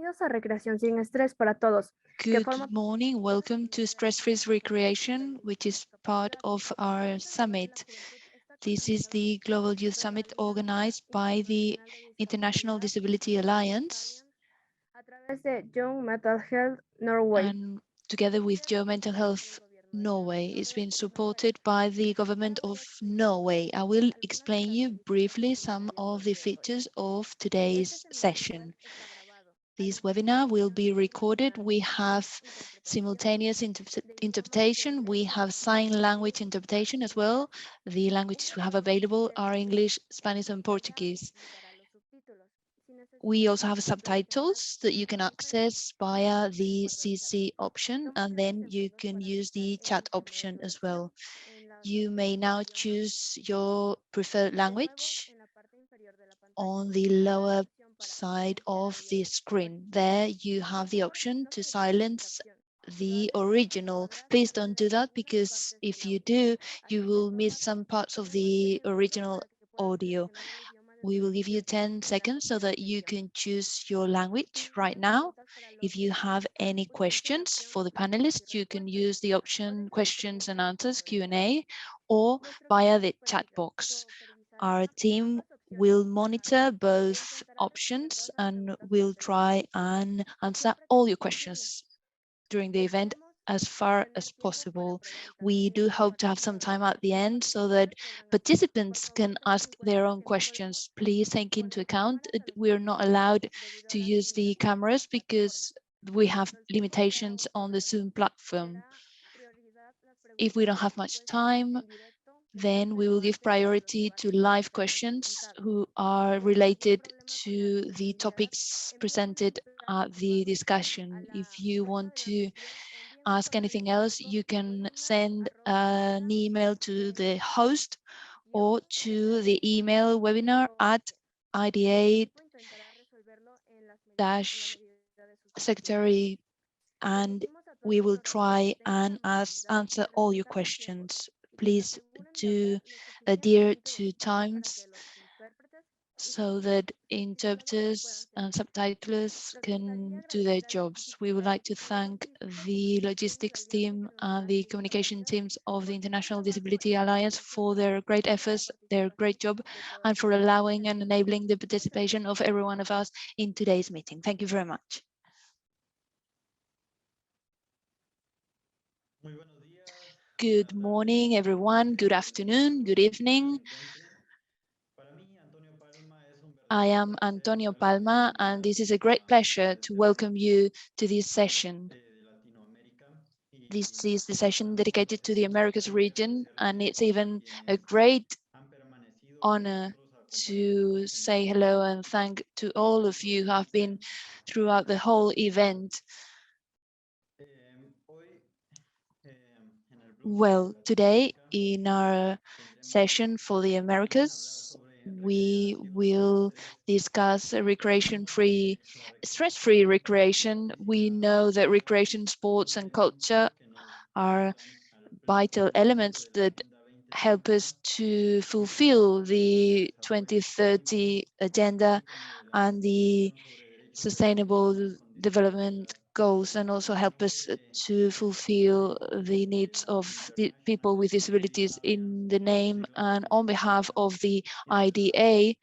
Bienvenidos a Recreación sin Estrés para Todos. Good morning. Welcome to Stress-Free Recreation, which is part of our summit. This is the Global Youth Summit organized by the International Disability Alliance a través de Young Mental Health Norway. and together with Joe Mental Health Norway. It's been supported by the government of Norway. I will explain you briefly some of the features of today's session. This webinar will be recorded. We have simultaneous interpretation. We have sign language interpretation as well. The languages we have available are English, Spanish, and Portuguese. We also have subtitles that you can access via the CC option, and then you can use the chat option as well. You may now choose your preferred language on the lower side of the screen. There you have the option to silence the original. Please don't do that, because if you do, you will miss some parts of the original audio. We will give you 10 seconds so that you can choose your language right now. If you have any questions for the panelists, you can use the option questions and answers, Q&A, or via the chat box. Our team will monitor both options and will try and answer all your questions during the event as far as possible. We do hope to have some time at the end so that participants can ask their own questions. Please take into account we're not allowed to use the cameras because we have limitations on the Zoom platform. If we don't have much time, then we will give priority to live questions who are related to the topics presented at the discussion. If you want to ask anything else, you can send an email to the host or to the email webinar at IDA-secretary, and we will try and answer all your questions. Please do adhere to times so that interpreters and subtitlers can do their jobs. We would like to thank the logistics team and the communication teams of the International Disability Alliance for their great efforts, their great job, and for allowing and enabling the participation of every one of us in today's meeting. Thank you very much. Good morning, everyone. Good afternoon, good evening. I am Antonio Palma, and this is a great pleasure to welcome you to this session. This is the session dedicated to the Americas region, and it's even a great honor to say hello and thank to all of you who have been throughout the whole event. Well, today in our session for the Americas, we will discuss recreation-free, stress-free recreation. We know that recreation, sports, and culture are vital elements that help us to fulfill the 2030 agenda and the sustainable development goals, and also help us to fulfill the needs of the people with disabilities. In the name and on behalf of the IDA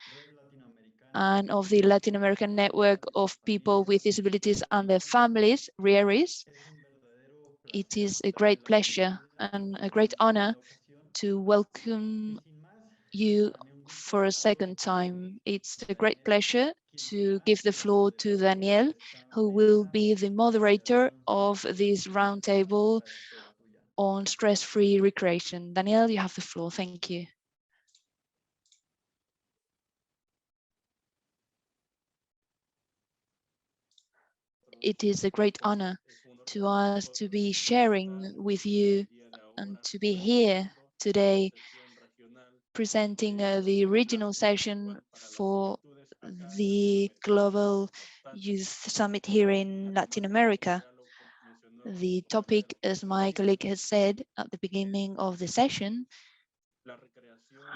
and of the Latin American Network of People with Disabilities and their families, REARIS, it is a great pleasure and a great honor to welcome you for a second time. It's a great pleasure to give the floor to Daniel, who will be the moderator of this roundtable on stress-free recreation. Daniel, you have the floor. Thank you. It is a great honor to us to be sharing with you and to be here today presenting the regional session for the Global Youth Summit here in Latin America. The topic, as my colleague has said at the beginning of the session,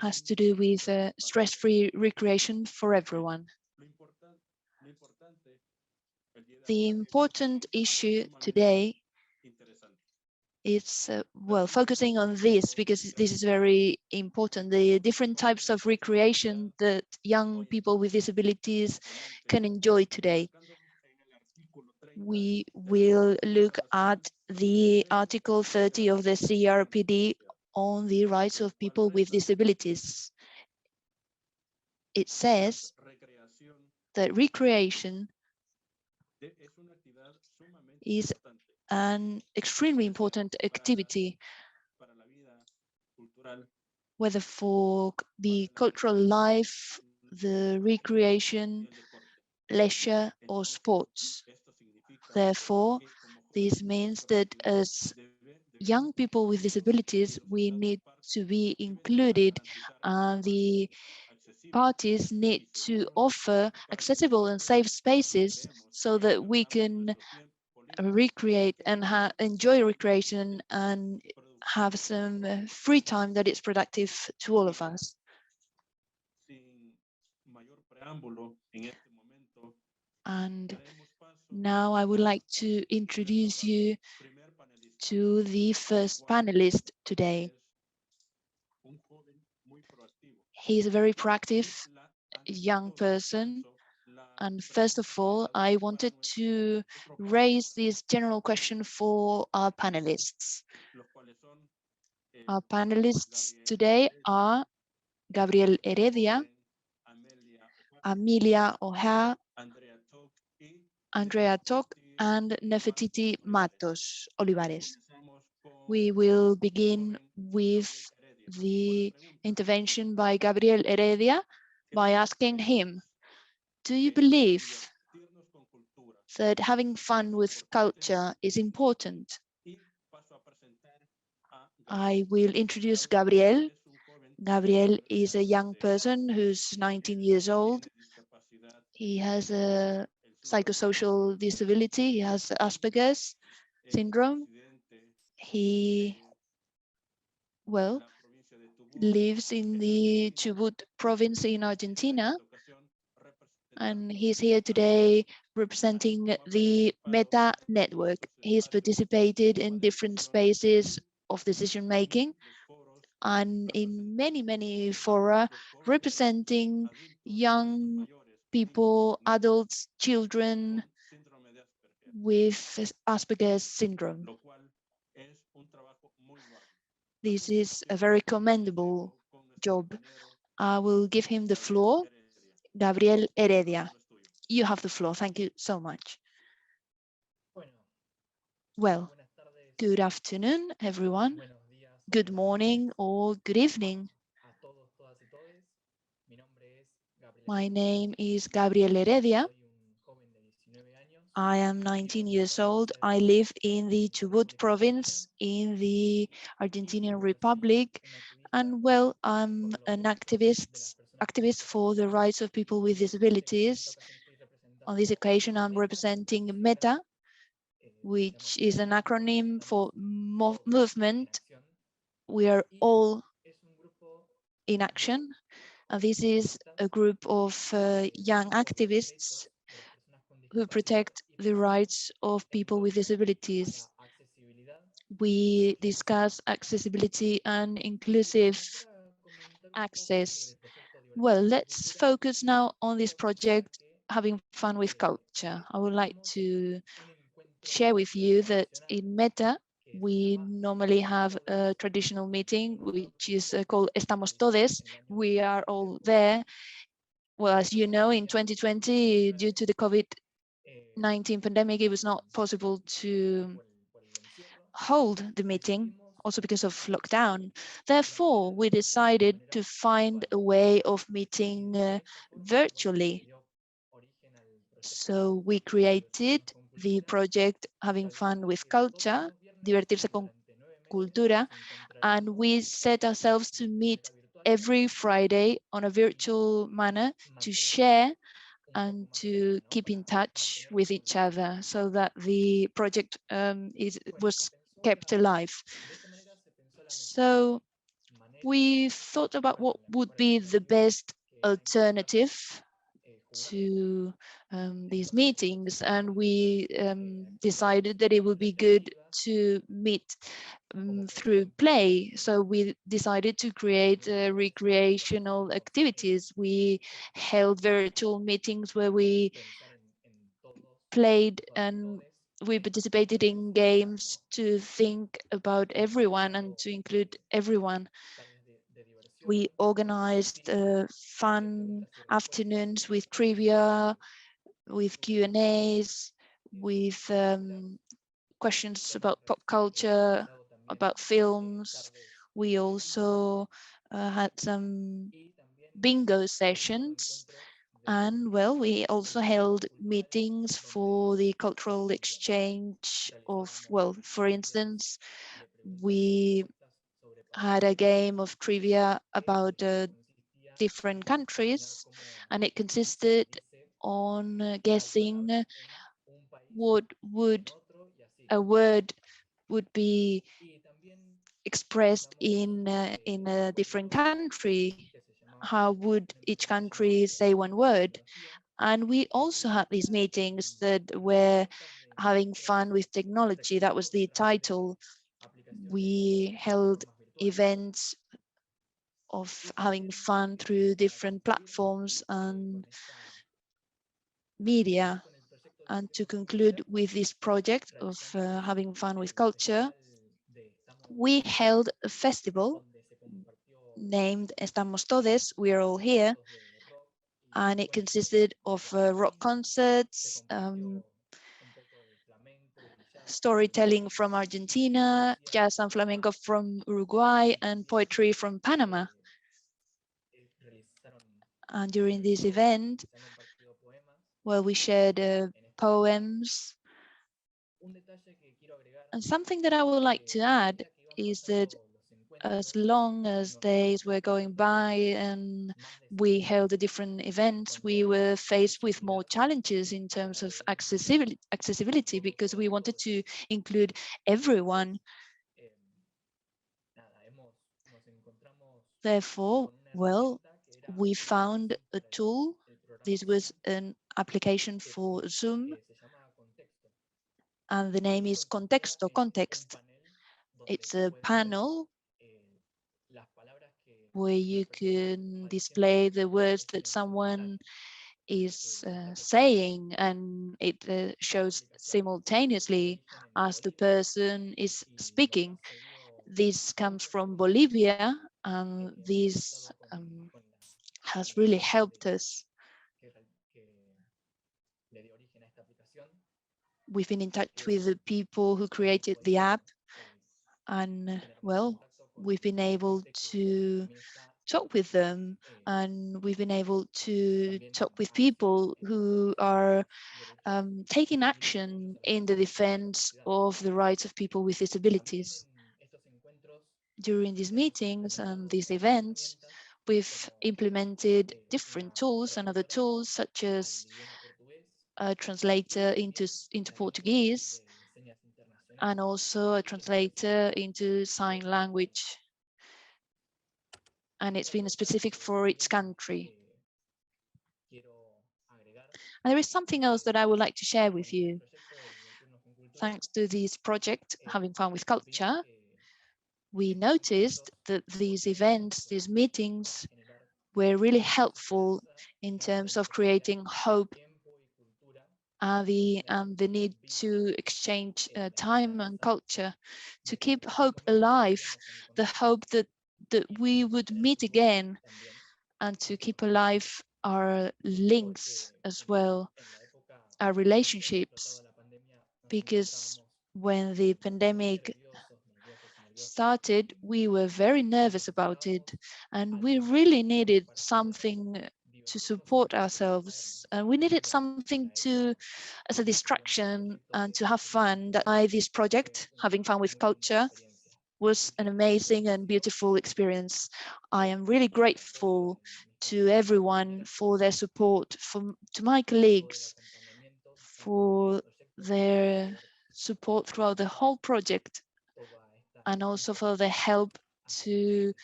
has to do with stress-free recreation for everyone. The important issue today is, well, focusing on this because this is very important. The different types of recreation that young people with disabilities can enjoy today. We will look at the Article 30 of the CRPD on the rights of people with disabilities. It says that recreation is an extremely important activity, whether for the cultural life, the recreation, leisure, or sports. Therefore, this means that as young people with disabilities, we need to be included, and the parties need to offer accessible and safe spaces so that we can recreate and enjoy recreation and have some free time that is productive to all of us. And now I would like to introduce you to the first panelist today. He is a very proactive young person. And first of all, I wanted to raise this general question for our panelists. Our panelists today are Gabriel Heredia, Amelia O'Hare, Andrea Toc, and Nefertiti Matos Olivares. We will begin with the intervention by Gabriel Heredia by asking him, do you believe that having fun with culture is important? I will introduce Gabriel. Gabriel is a young person who's 19 years old. He has a psychosocial disability. He has Asperger's syndrome. He, well, lives in the Chubut province in Argentina, and he's here today representing the Meta network. He's participated in different spaces of decision making and in many, many fora representing young people, adults, children with Asperger's syndrome. This is a very commendable job. I will give him the floor. Gabriel Heredia, you have the floor. Thank you so much. Well, good afternoon, everyone. Good morning or good evening. My name is Gabriel Heredia. I am 19 years old. I live in the Chubut province in the Argentinian Republic. And well, I'm an activist for the rights of people with disabilities. On this occasion, I'm representing Meta, which is an acronym for movement. We are all in action. And this is a group of young activists who protect the rights of people with disabilities. We discuss accessibility and inclusive access. Well, let's focus now on this project, having fun with culture. I would like to share with you that in Meta, we normally have a traditional meeting, which is called Estamos Todes. We are all there. Well, as you know, in 2020, due to the COVID-19 pandemic, it was not possible to hold the meeting, also because of lockdown. Therefore, we decided to find a way of meeting virtually. So we created the project Having Fun with Culture, Divertirse con Cultura, and we set ourselves to meet every Friday on a virtual manner to share and to keep in touch with each other so that the project was kept alive. So we thought about what would be the best alternative to these meetings, and we decided that it would be good to meet through play. So we decided to create recreational activities. We held virtual meetings where we played and we participated in games to think about everyone and to include everyone. We organized fun afternoons with trivia, with Q&As, with questions about pop culture, about films. We also had some bingo sessions. And well, we also held meetings for the cultural exchange of, well, for instance, we had a game of trivia about different countries, and it consisted on guessing what would a word would be expressed in a different country. How would each country say one word? And we also had these meetings that were having fun with technology. That was the title. We held events of having fun through different platforms and media. And to conclude with this project of having fun with culture, we held a festival named Estamos Todes, We're All Here, and it consisted of rock concerts, storytelling from Argentina, jazz and flamenco from Uruguay, and poetry from Panama. And during this event, well, we shared poems. And something that I would like to add is that as long as days were going by and we held the different events, we were faced with more challenges in terms of accessibility because we wanted to include everyone. Therefore, well, we found a tool. This was an application for Zoom, and the name is Contexto, Context. It's a panel where you can display the words that someone is saying, and it shows simultaneously as the person is speaking. This comes from Bolivia, and this has really helped us. We've been in touch with the people who created the app, and well, we've been able to talk with them, and we've been able to talk with people who are taking action in the defense of the rights of people with disabilities. During these meetings and these events, we've implemented different tools and other tools such as a translator into Portuguese, and also a translator into sign language. And it's been specific for each country. And there is something else that I would like to share with you. Thanks to this project, Having Fun with Culture, we noticed that these events, these meetings, were really helpful in terms of creating hope and the need to exchange time and culture, to keep hope alive, the hope that we would meet again, and to keep alive our links as well, our relationships, because when the pandemic started, we were very nervous about it, and we really needed something to support ourselves, and we needed something to as a distraction and to have fun. That why this project, Having Fun with Culture, was an amazing and beautiful experience. I am really grateful to everyone for their support, to my colleagues for their support throughout the whole project, and also for the help to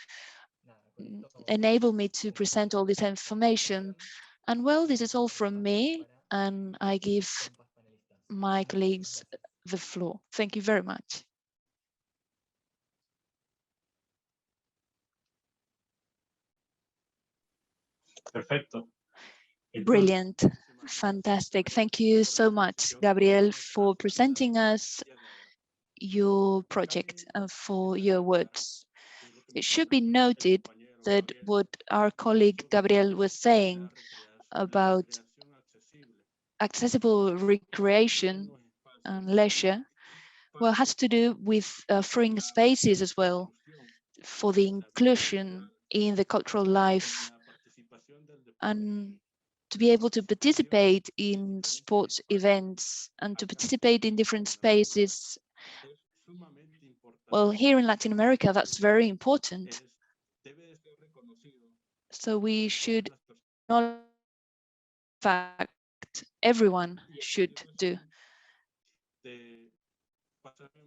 enable me to present all this information. And well, this is all from me, and I give my colleagues the floor. Thank you very much. Perfecto. Brilliant. Fantastic. Thank you so much, Gabriel, for presenting us your project and for your words. It should be noted that what our colleague Gabriel was saying about accessible recreation and leisure, well, has to do with freeing spaces as well for the inclusion in the cultural life and to be able to participate in sports events and to participate in different spaces. Well, here in Latin America, that's very important. So we should acknowledge the fact everyone should do.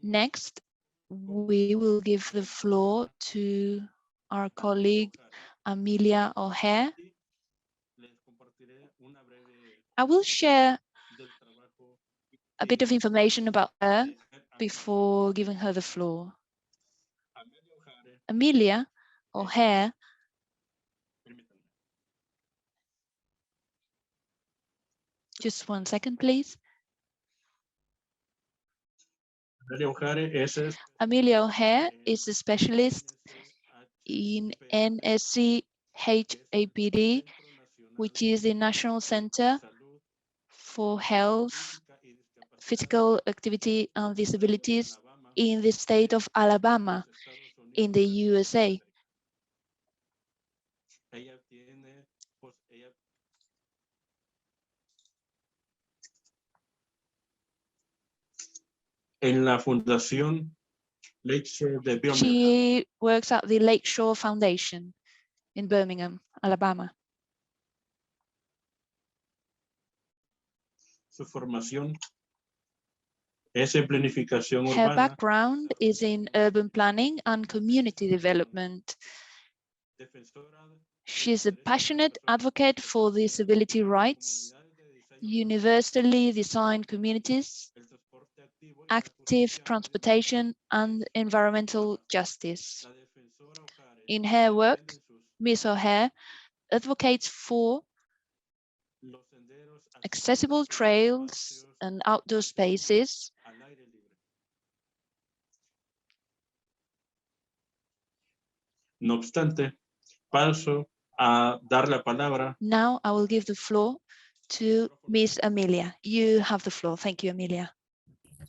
Next, we will give the floor to our colleague, Amelia O'Hare. I will share a bit of information about her before giving her the floor. Amelia O'Hare just one second, please. Amelia O'Hare is a specialist in NSC HAPD, which is the National Center for Health, Physical Activity and Disabilities in the state of Alabama in the USA. En la Fundación Lakeshore de Birmingham. She works at the Lakeshore Foundation in Birmingham, Alabama. Su formación es en planificación Her urbana. background is in urban planning and community development. She's a passionate advocate for disability rights, universally designed communities, active transportation, and environmental justice. In her work, Ms. O'Hare advocates for accessible trails and outdoor spaces, No obstante, paso a dar la palabra. Now I will give the floor to Ms. Amelia. You have the floor. Thank you, Amelia.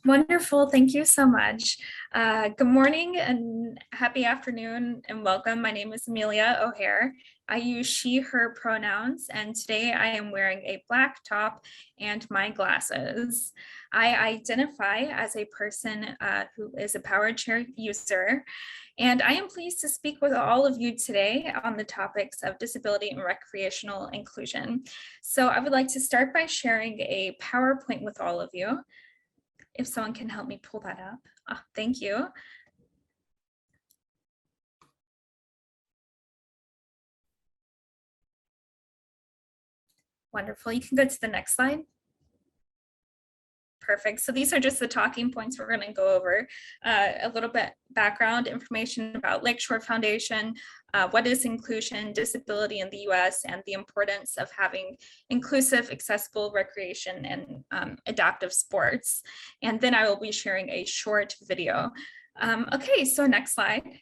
Wonderful. Thank you so much. Good morning and happy afternoon and welcome. My name is Amelia O'Hare. I use she, her pronouns, and today I am wearing a black top and my glasses. I identify as a person who is a power chair user, and I am pleased to speak with all of you today on the topics of disability and recreational inclusion. So I would like to start by sharing a PowerPoint with all of you. If someone can help me pull that up. Oh, thank you. Wonderful. You can go to the next slide. Perfect. So these are just the talking points we're going to go over. A little bit background information about Lakeshore Foundation, what is inclusion, disability in the US, and the importance of having inclusive, accessible recreation and adaptive sports. And then I will be sharing a short video. Okay, so next slide.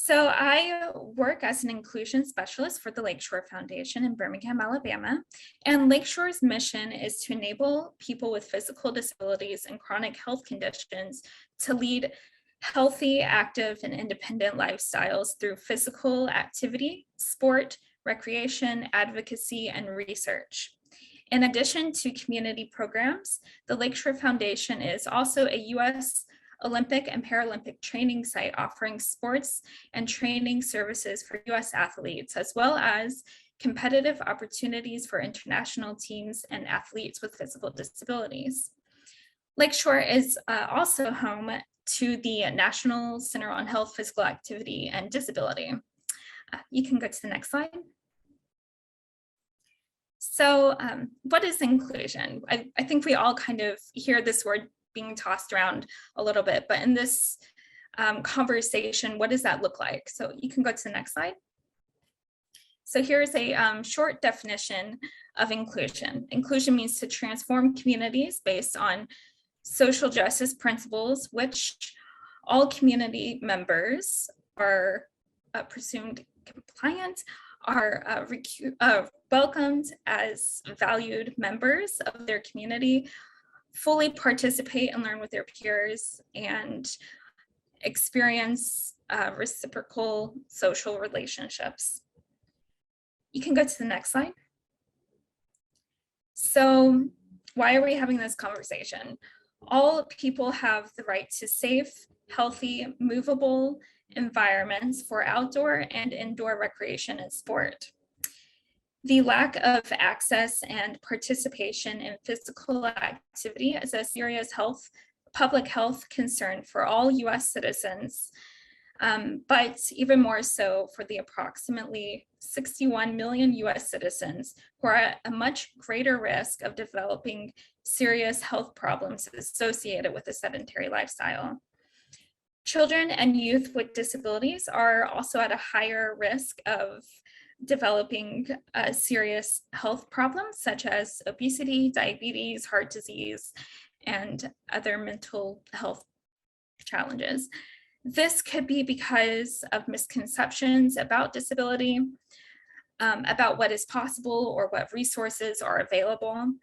So I work as an inclusion specialist for the Lakeshore Foundation in Birmingham, Alabama. And Lakeshore's mission is to enable people with physical disabilities and chronic health conditions to lead healthy, active, and independent lifestyles through physical activity, sport, recreation, advocacy, and research. In addition to community programs, the Lakeshore Foundation is also a U.S. Olympic and Paralympic training site offering sports and training services for US athletes, as well as competitive opportunities for international teams and athletes with physical disabilities. Lakeshore is also home to the National Center on Health, Physical Activity, and Disability. You can go to the next slide. So what is inclusion? I think we all kind of hear this word being tossed around a little bit, but in this conversation, what does that look like? So you can go to the next slide. So here's a short definition of inclusion. Inclusion means to transform communities based on social justice principles, which all community members are presumed compliant, are welcomed as valued members of their community, fully participate and learn with their peers, and experience reciprocal social relationships. You can go to the next slide. So why are we having this conversation? All people have the right to safe, healthy, movable environments for outdoor and indoor recreation and sport. The lack of access and participation in physical activity is a serious public health concern for all US citizens, but even more so for the approximately 61 million US citizens who are at a much greater risk of developing serious health problems associated with a sedentary lifestyle. Children and youth with disabilities are also at a higher risk of developing serious health problems such as obesity, diabetes, heart disease, and other mental health challenges. This could be because of misconceptions about disability, about what is possible or what resources are available.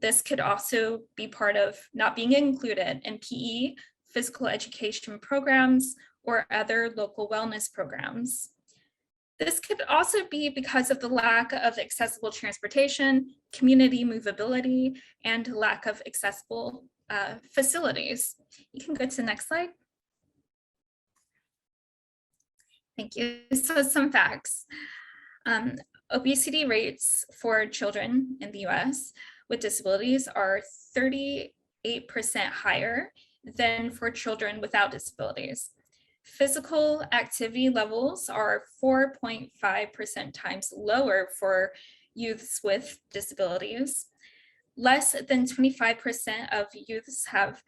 This could also be part of not being included in PE, physical education programs, or other local wellness programs. This could also be because of the lack of accessible transportation, community movability, and lack of accessible facilities. You can go to the next slide. Thank you. So some facts. Obesity rates for children in the US with disabilities are 38% higher than for children without disabilities. Physical activity levels are 4.5% times lower for youths with disabilities. Less than 25% of youths have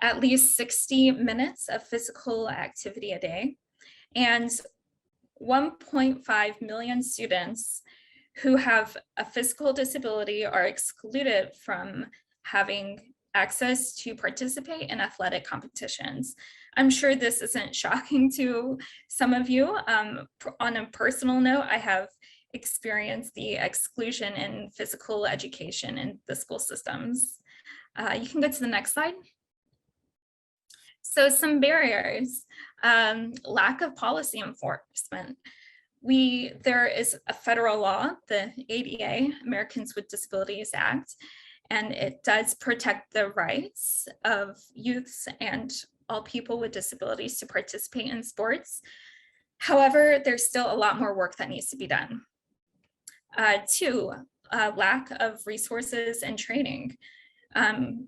at least 60 minutes of physical activity a day. And 1.5 million students who have a physical disability are excluded from having access to participate in athletic competitions. I'm sure this isn't shocking to some of you. On a personal note, I have experienced the exclusion in physical education in the school systems. You can go to the next slide. So some barriers, lack of policy enforcement. There is a federal law, the ADA, Americans with Disabilities Act, and it does protect the rights of youths and all people with disabilities to participate in sports. However, there's still a lot more work that needs to be done. Two, lack of resources and training.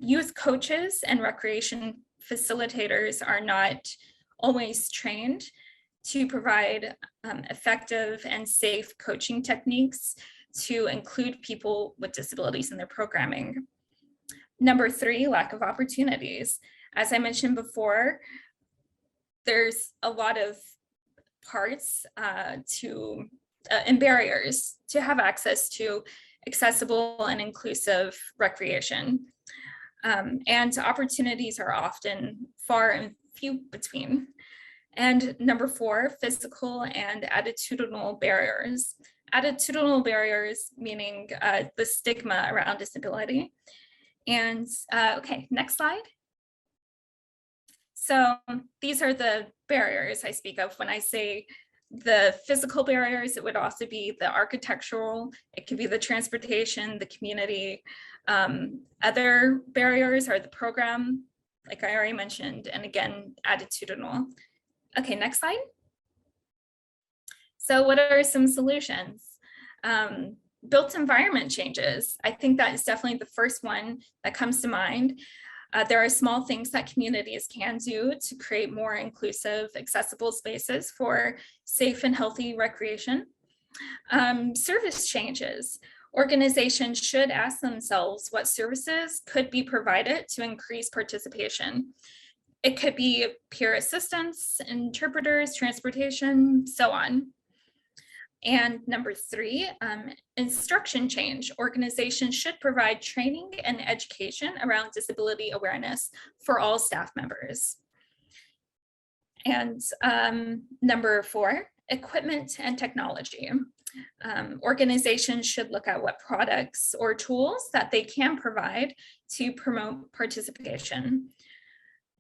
Youth coaches and recreation facilitators are not always trained to provide effective and safe coaching techniques to include people with disabilities in their programming. Number three, lack of opportunities. As I mentioned before, there's a lot of parts and barriers to have access to accessible and inclusive recreation. And opportunities are often far and few between. And number four, physical and attitudinal barriers. Attitudinal barriers meaning the stigma around disability. And okay, next slide. So these are the barriers I speak of when I say the physical barriers. It would also be the architectural, it could be the transportation, the community. Other barriers are the program, like I already mentioned, and again, attitudinal. Okay, next slide. So what are some solutions? Built environment changes. I think that is definitely the first one that comes to mind. There are small things that communities can do to create more inclusive, accessible spaces for safe and healthy recreation. Service changes. Organizations should ask themselves what services could be provided to increase participation. It could be peer assistance, interpreters, transportation, so on. And number 3, instruction change. Organizations should provide training and education around disability awareness for all staff members. And number 4, equipment and technology. Organizations should look at what products or tools that they can provide to promote participation.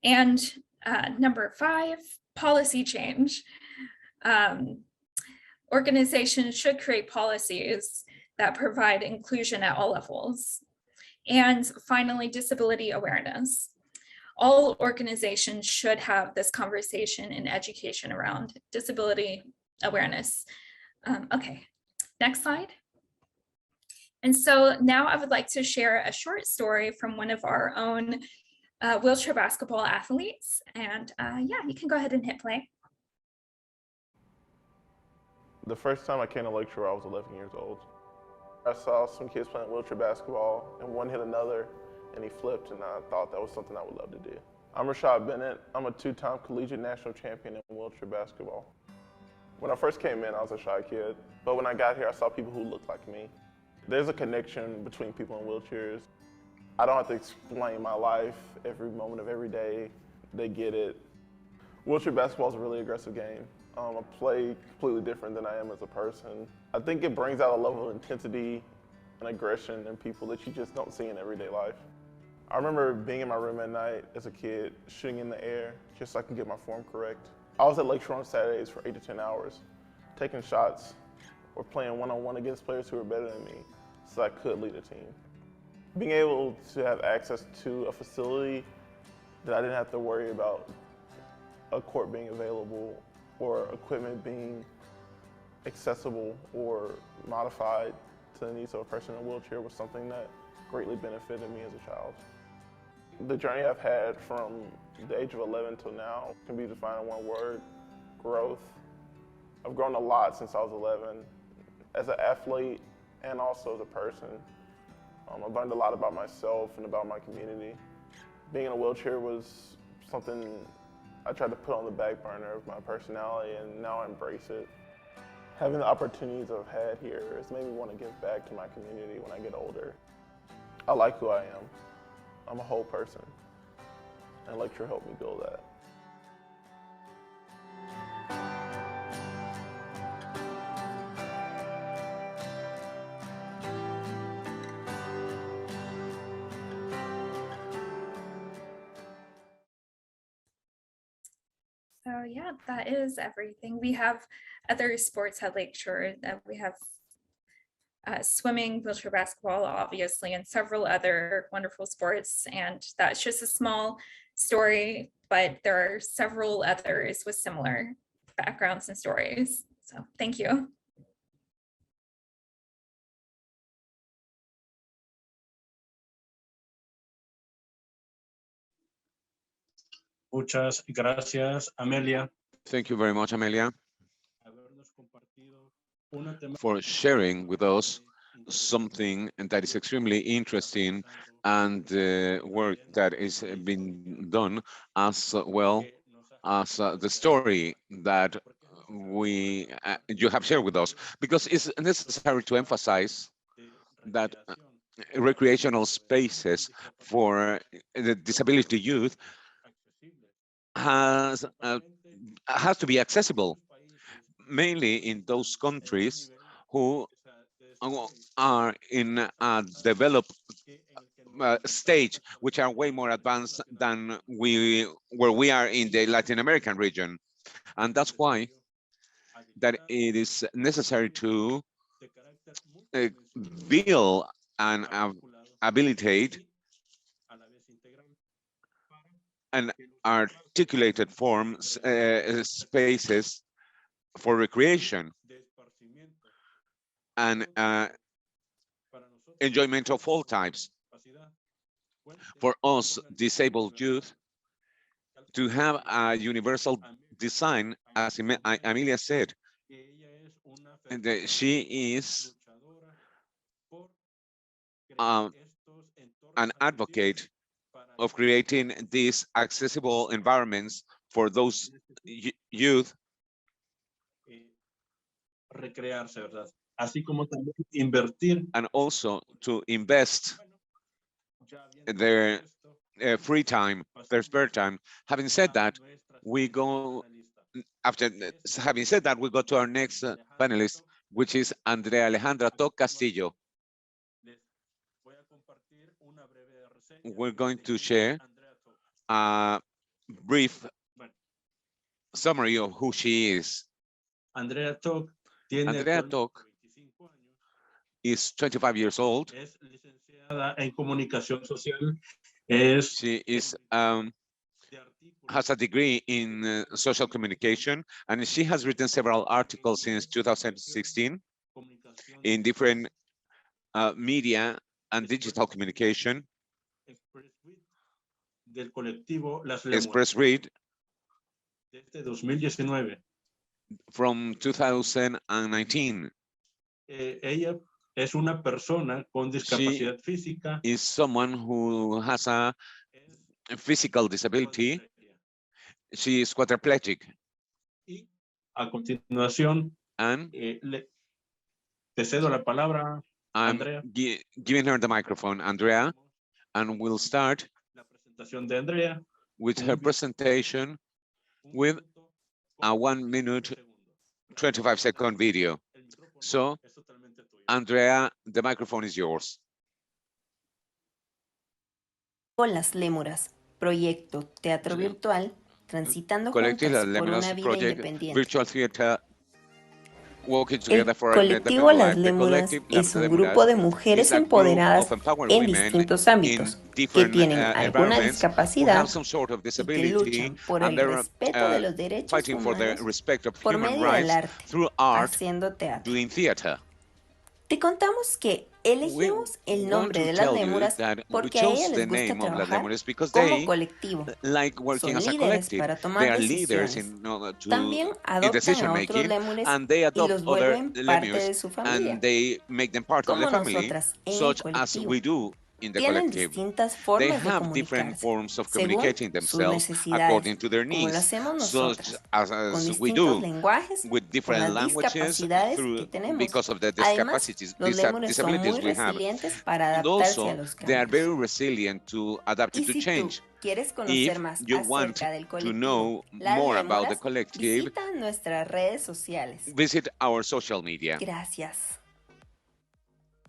And number 5, policy change. Organizations should create policies that provide inclusion at all levels. And finally, disability awareness. All organizations should have this conversation and education around disability awareness. Okay, next slide. And so now I would like to share a short story from one of our own wheelchair basketball athletes. And yeah, you can go ahead and hit play. The first time I came to Lakeshore, I was 11 years old. I saw some kids playing wheelchair basketball, and one hit another, and he flipped, and I thought that was something I would love to do. I'm Rashad Bennett. I'm a 2-time collegiate national champion in wheelchair basketball. When I first came in, I was a shy kid, but when I got here, I saw people who looked like me. There's a connection between people in wheelchairs. I don't have to explain my life every moment of every day. They get it. Wheelchair basketball is a really aggressive game. I play completely different than I am as a person. I think it brings out a level of intensity and aggression in people that you just don't see in everyday life. I remember being in my room at night as a kid, shooting in the air just so I can get my form correct. I was at Lakeshore on Saturdays for 8 to 10 hours, taking shots or playing one-on-one against players who were better than me so I could lead a team. Being able to have access to a facility that I didn't have to worry about a court being available or equipment being accessible or modified to the needs of a person in a wheelchair was something that greatly benefited me as a child. The journey I've had from the age of 11 till now can be defined in one word: growth. I've grown a lot since I was 11 as an athlete and also as a person. I've learned a lot about myself and about my community. Being in a wheelchair was something I tried to put on the back burner of my personality, and now I embrace it. Having the opportunities I've had here has made me want to give back to my community when I get older. I like who I am. I'm a whole person, and Lakeshore helped me build that. So yeah, that is everything. We have other sports at Lakeshore. We have swimming, wheelchair basketball, obviously, and several other wonderful sports. And that's just a small story, but there are several others with similar backgrounds and stories. So thank you. Muchas gracias, Amelia, Thank you very much, Amelia, for sharing with us something that is extremely interesting and work that is being done, as well as the story that you have shared with us, because it's necessary to emphasize that recreational spaces for the disability youth has to be accessible, mainly in those countries who are in a developed stage, which are way more advanced than where we are in the Latin American region. And that's why that it is necessary to build and habilitate and articulated forms, spaces for recreation and enjoyment of all types. For us, disabled youth, to have a universal design, as Amelia said, and she is an advocate of creating these accessible environments for those youth. Recrearse, ¿verdad? Así como también invertir. And also to invest their free time, their spare time. Having said that, we go having said that, we go to our next panelist, which is Andrea Alejandra Toc Castillo. We're going to share a brief summary of who she is. Andrea Toc tiene Andrea Toc is 25 years old. Es licenciada en comunicación social. She is has a degree in social communication, and she has written several articles since 2016 in different media and digital communication. Del colectivo Las Express Read desde 2019. From 2019. Ella es una persona con discapacidad física. Is someone who has a physical disability. She is quadriplegic. Y a continuación, te cedo la palabra, Andrea. Giving her the microphone, Andrea, and we'll start la presentación de Andrea with her presentation with a 1 minute 25-second video. So, Andrea, the microphone is yours. Con las Lémuras, proyecto teatro virtual, transitando juntas por una vida independiente. Virtual theater, el colectivo Las Lémuras es un grupo de mujeres empoderadas en distintos ámbitos, que tienen alguna discapacidad y que luchan por el respeto de los derechos humanos por medio del arte, haciendo teatro. Te contamos que elegimos el nombre de Las Lémuras porque a ellas les gusta trabajar como colectivo. Son líderes para tomar decisiones. También adoptan a otros lémures y los vuelven parte de su familia, como nosotras en el colectivo. Tienen distintas formas de comunicarse, según sus necesidades, como lo hacemos nosotras, con distintos lenguajes, con las discapacidades que tenemos. Además, los lémures son muy resilientes para adaptarse a los cambios. Y si tú quieres conocer más acerca del colectivo Las Lémuras, visita nuestras redes sociales. Visit our social media. Gracias.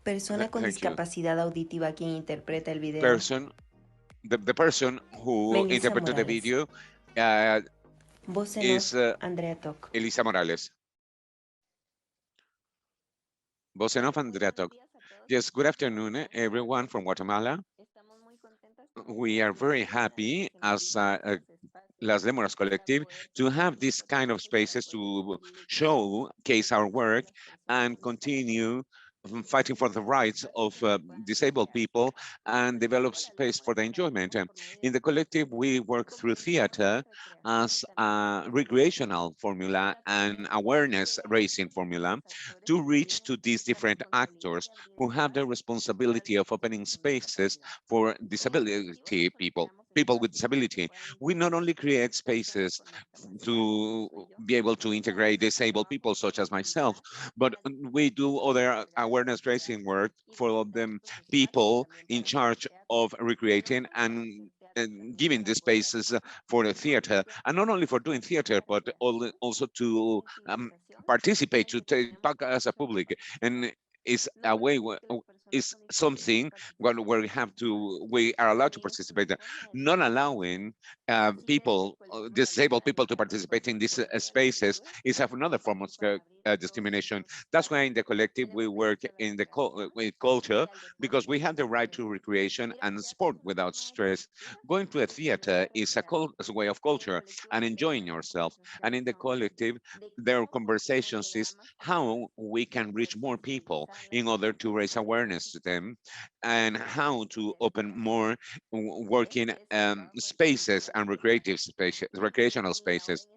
Persona con discapacidad auditiva quien interpreta el video. The person who Melissa interpreted the Morales. video Voz en is off, Andrea Toc. Elisa Morales. Voz en off, Andrea Toc. Yes, good afternoon, everyone from Guatemala. We are very happy as Las Lémuras Collective to have this kind of spaces to showcase our work and continue fighting for the rights of disabled people and develop space for the enjoyment. In the collective, we work through theater as a recreational formula and awareness raising formula to reach to these different actors who have the responsibility of opening spaces for disability people with disability. We not only create spaces to be able to integrate disabled people such as myself, but we do other awareness raising work for the people in charge of recreating and giving the spaces for the theater, and not only for doing theater, but also to participate, to take part as a public. And it's a way is something where we are allowed to participate, not allowing people, disabled people to participate in these spaces is another form of discrimination. That's why in the collective we work in the with culture, because we have the right to recreation and sport without stress. Going to a theater is a way of culture and enjoying yourself. And in the collective, their conversations is how we can reach more people in order to raise awareness to them, and how to open more working spaces and recreational spaces.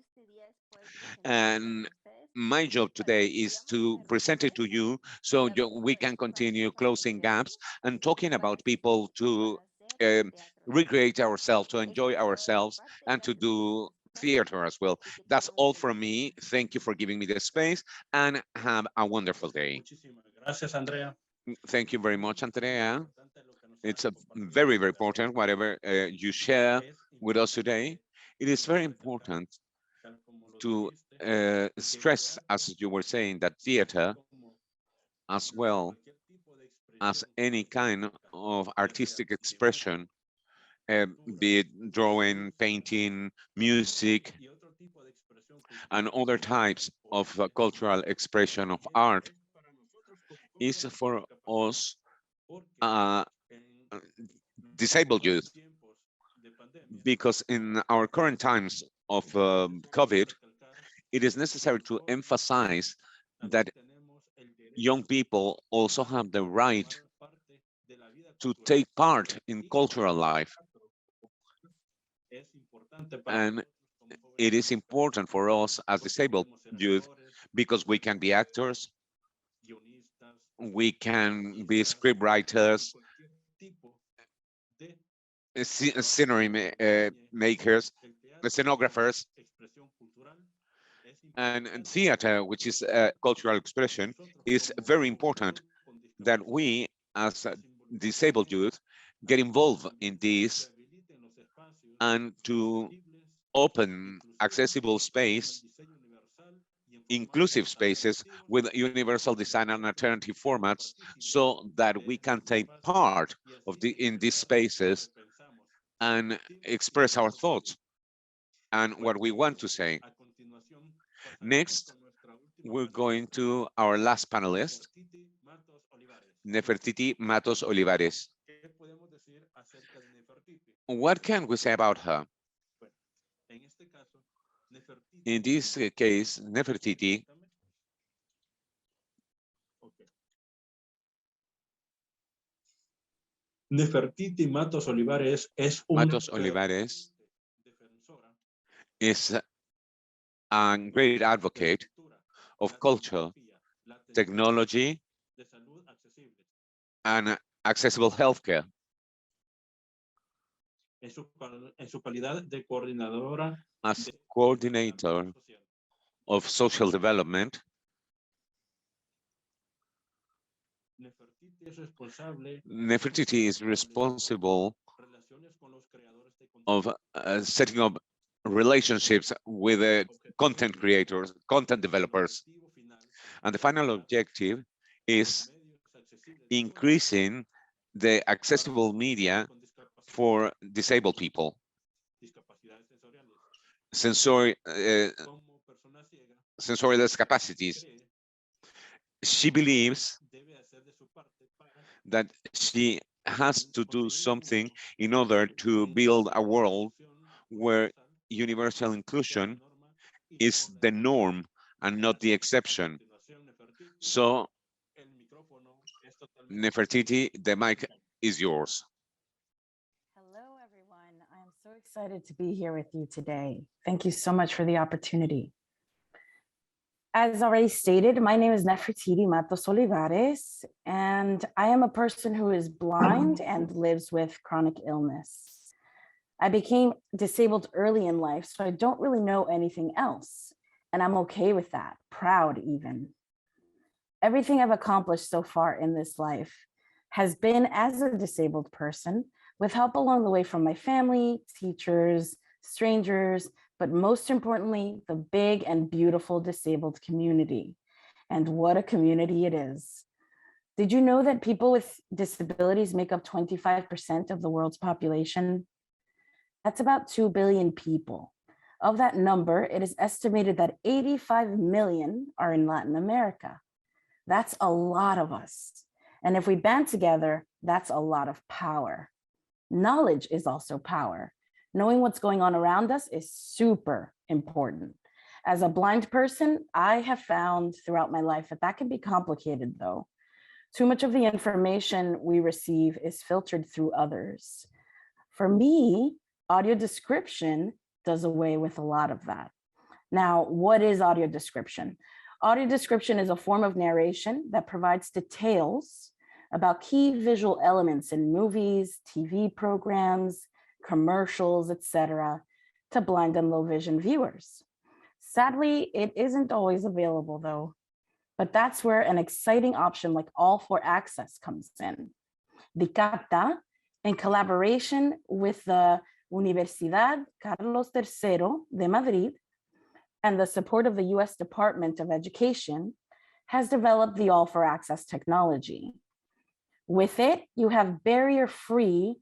And my job today is to present it to you so we can continue closing gaps and talking about people to recreate ourselves, to enjoy ourselves, and to do theater as well. That's all from me. Thank you for giving me the space, and have a wonderful day. Gracias, Andrea. Thank you very much, Andrea. It's a very, very important, whatever you share with us today. It is very important to stress, as you were saying, that theater, as well as any kind of artistic expression, be it drawing, painting, music, and other types of cultural expression of art, is for us disabled youth, because in our current times of COVID, it is necessary to emphasize that young people also have the right to take part in cultural life. And it is important for us as disabled youth because we can be actors, we can be script writers, scenery makers, scenographers, and theater, which is cultural expression, is very important that we as disabled youth get involved in this and to open accessible space, inclusive spaces with universal design and alternative formats so that we can take part of in these spaces and express our thoughts and what we want to say. Next, we're going to our last panelist, Nefertiti Matos Olivares. What can we say about her? In this case, Nefertiti Matos Olivares is a great advocate of culture, technology, and accessible healthcare. As coordinator of social development, Nefertiti is responsible of setting up relationships with content creators, content developers. And the final objective is increasing the accessible media for disabled people. Sensorial capacities. She believes that she has to do something in order to build a world where universal inclusion is the norm and not the exception. So, Nefertiti, the mic is yours. Hello, everyone. I am so excited to be here with you today. Thank you so much for the opportunity. As already stated, my name is Nefertiti Matos Olivares, and I am a person who is blind and lives with chronic illness. I became disabled early in life, so I don't really know anything else, and I'm okay with that, proud even. Everything I've accomplished so far in this life has been as a disabled person, with help along the way from my family, teachers, strangers, but most importantly, the big and beautiful disabled community. And what a community it is. Did you know that people with disabilities make up 25% of the world's population? That's about 2 billion people. Of that number, it is estimated that 85 million are in Latin America. That's a lot of us. And if we band together, that's a lot of power. Knowledge is also power. Knowing what's going on around us is super important. As a blind person, I have found throughout my life that can be complicated though. Too much of the information we receive is filtered through others. For me, audio description does away with a lot of that. Now, what is audio description? Audio description is a form of narration that provides details about key visual elements in movies, TV programs, commercials, etc., to blind and low vision viewers. Sadly, it isn't always available though, but that's where an exciting option like All for Access comes in. Dicapta, in collaboration with the Universidad Carlos III de Madrid and the support of the US Department of Education, has developed the All for Access technology. With it, you have barrier-free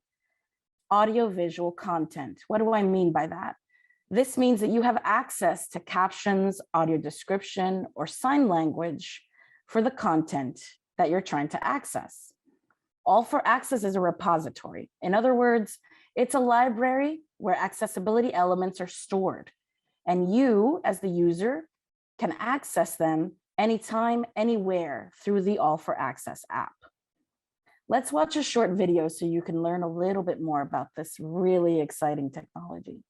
audiovisual content. What do I mean by that? This means that you have access to captions, audio description, or sign language for the content that you're trying to access. All for Access is a repository. In other words, it's a library where accessibility elements are stored, and you, as the user, can access them anytime, anywhere through the All for Access app. Let's watch a short video so you can learn a little bit more about this really exciting technology.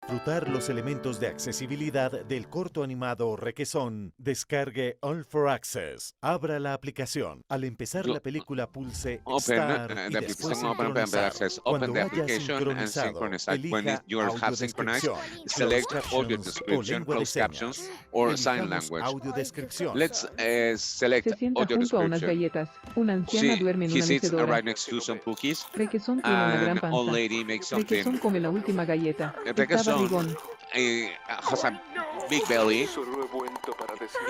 Disfrutar los elementos de accesibilidad del corto animado Requesón, descargue All for Access. Abra la aplicación. Al empezar la película pulse Start y después sincronizar. Cuando haya sincronizado, elija audiodescripción, select audio captions description, o lengua de closed captions, señas. or sign Elijamos language. audiodescripción. Let's select Se sienta audio junto a unas description. galletas. Una anciana duerme en He una sits mecedora. right next to some cookies. Requesón tiene una gran An old panza. lady makes Requesón something. come la última galleta. Está Requesón barrigón. has a big belly.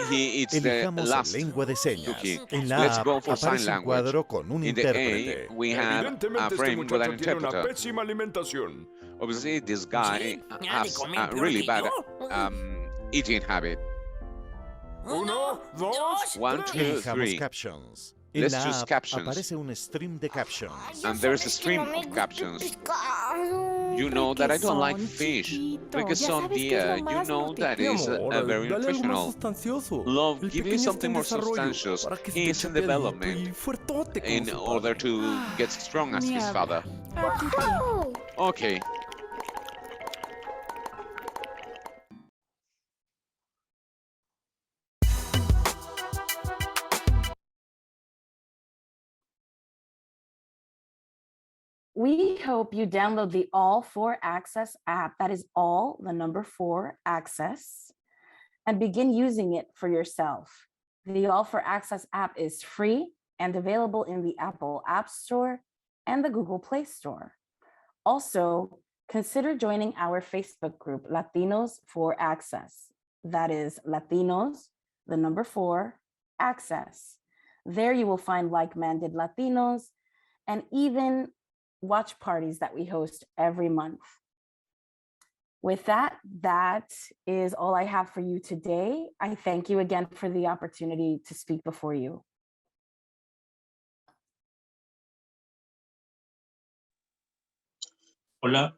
He eats the Elijamos last lengua de señas. cookie. En la Let's app go for sign aparece un language. cuadro con un In the intérprete. A, we have a Evidentemente frame with an muchacho tiene una interpreter. pésima alimentación. Obviously, this guy has a really bad eating habit. 1, 2, 1, 2, Elijamos 3. captions. En Let's la choose app captions. aparece un stream de captions. And there's a stream of captions. You know that I don't like fish. Requesón, dear, you know that is very nutritional. Love, give me something more substantious. He is in development in order to get strong as his father. Okay. We hope you download the All for Access app. That is all, the number 4, Access, and begin using it for yourself. The All for Access app is free and available in the Apple App Store and the Google Play Store. Also, consider joining our Facebook group, Latinos for Access. That is Latinos, the number 4, Access. There you will find like-minded Latinos and even watch parties that we host every month. With that, that is all I have for you today. I thank you again for the opportunity to speak before you. Hola.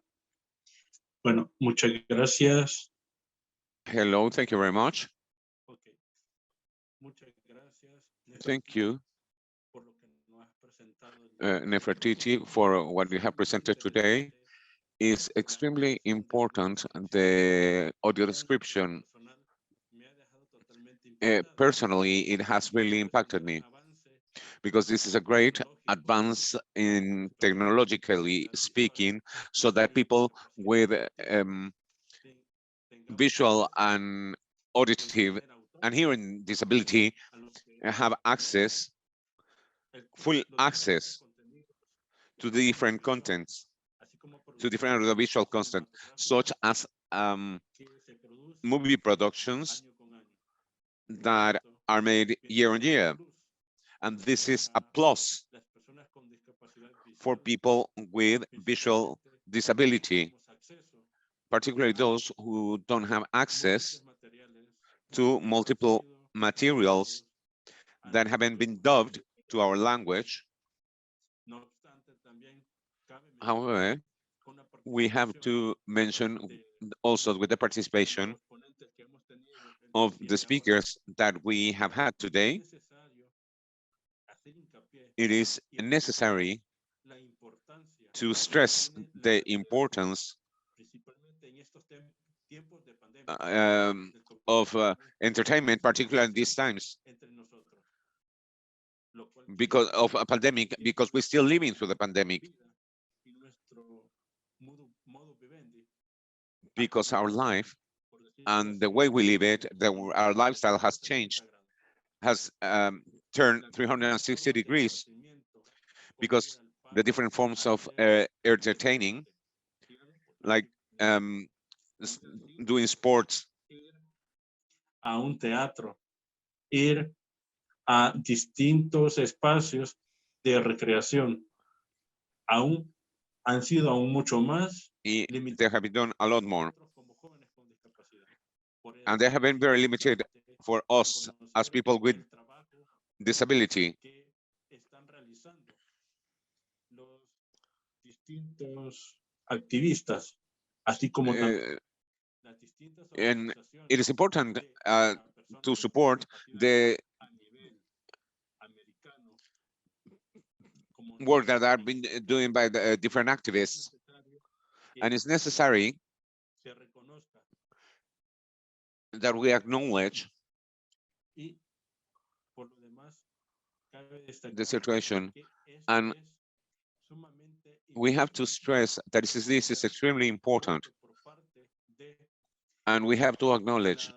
Bueno, muchas gracias. Hello, thank you very much. Okay. Muchas gracias. Thank you, Por lo que nos has presentado. Nefertiti, for what you have presented today. Is extremely important, the audio description. Personally, it has really impacted me because this is a great advance in technologically speaking, so that people with visual and auditive and hearing disability have access, full access to the different contents, to different audiovisual content, such as movie productions that are made year on year. And this is a plus for people with visual disability, particularly those who don't have access to multiple materials that haven't been dubbed to our language. However, we have to mention also with the participation of the speakers that we have had today, it is necessary to stress the importance of entertainment, particularly in these times because of a pandemic, because we're still living through the pandemic, because our life and the way we live it, our lifestyle has changed, has turned 360 degrees, because the different forms of entertaining, like doing sports, a un teatro, ir a distintos espacios de recreación, han sido aún mucho más. They have done a lot more, and they have been very limited for us as people with disability. Activistas, así como and it is important to support the work that are being doing by the different activists, and it's necessary that we acknowledge the situation, and we have to stress that this is extremely important, and we have to acknowledge,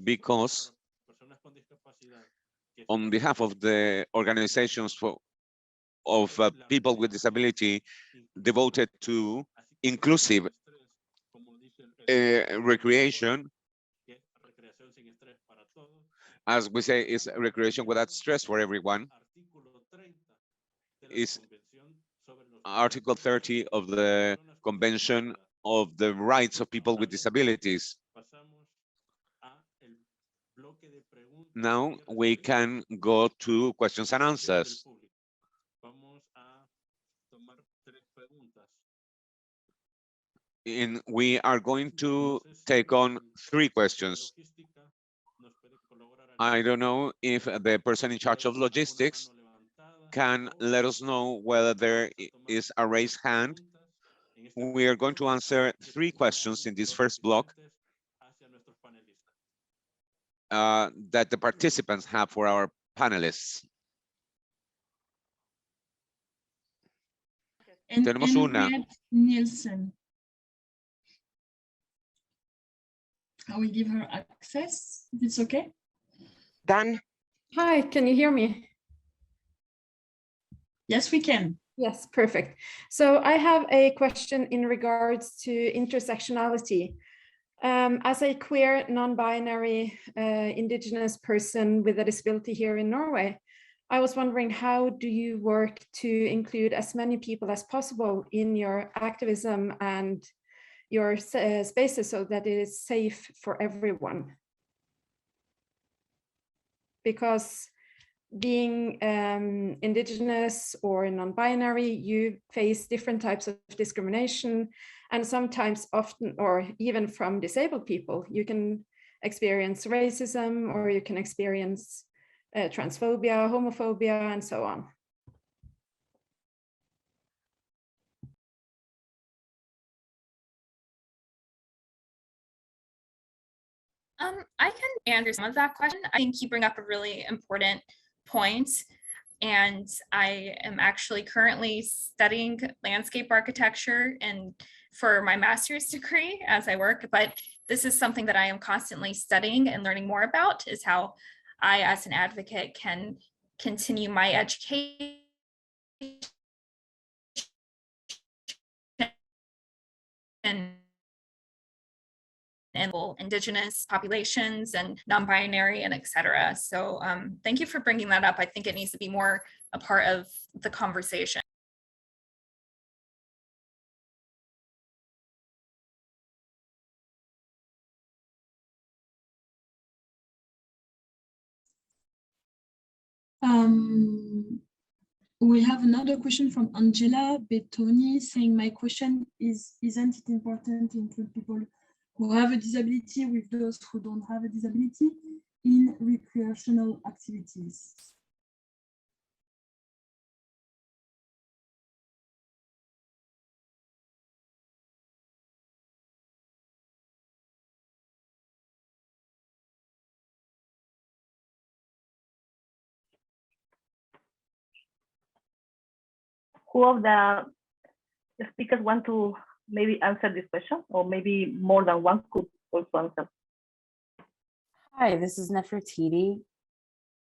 because on behalf of the organizations of people with disability devoted to inclusive recreation, as we say, is recreation without stress for everyone, is Article 30 of the Convention of the Rights of People with Disabilities. Now we can go to questions and answers. We are going to take on 3 questions. I don't know if the person in charge of logistics can let us know whether there is a raised hand. We are going to answer 3 questions in this first block that the participants have for our panelists. Tenemos una. Nielsen. I will give her access, if it's okay. Dan. Hi, can you hear me? Yes, we can. Yes, perfect. So I have a question in regards to intersectionality. As a queer, non-binary, indigenous person with a disability here in Norway, I was wondering, how do you work to include as many people as possible in your activism and your spaces so that it is safe for everyone? Because being indigenous or non-binary, you face different types of discrimination, and sometimes, often, or even from disabled people, you can experience racism, or you can experience transphobia, homophobia, and so on. I can answer some of that question. I think you bring up a really important point, and I am actually currently studying landscape architecture and for my master's degree as I work, but this is something that I am constantly studying and learning more about, is how I, as an advocate, can continue my education and indigenous populations and non-binary and etc. So thank you for bringing that up. I think it needs to be more a part of the conversation. We have another question from Angela Bettoni saying, my question is, isn't it important to include people who have a disability with those who don't have a disability in recreational activities? who of the speakers want to maybe answer this question, or maybe more than one could also answer? Hi, this is Nefertiti.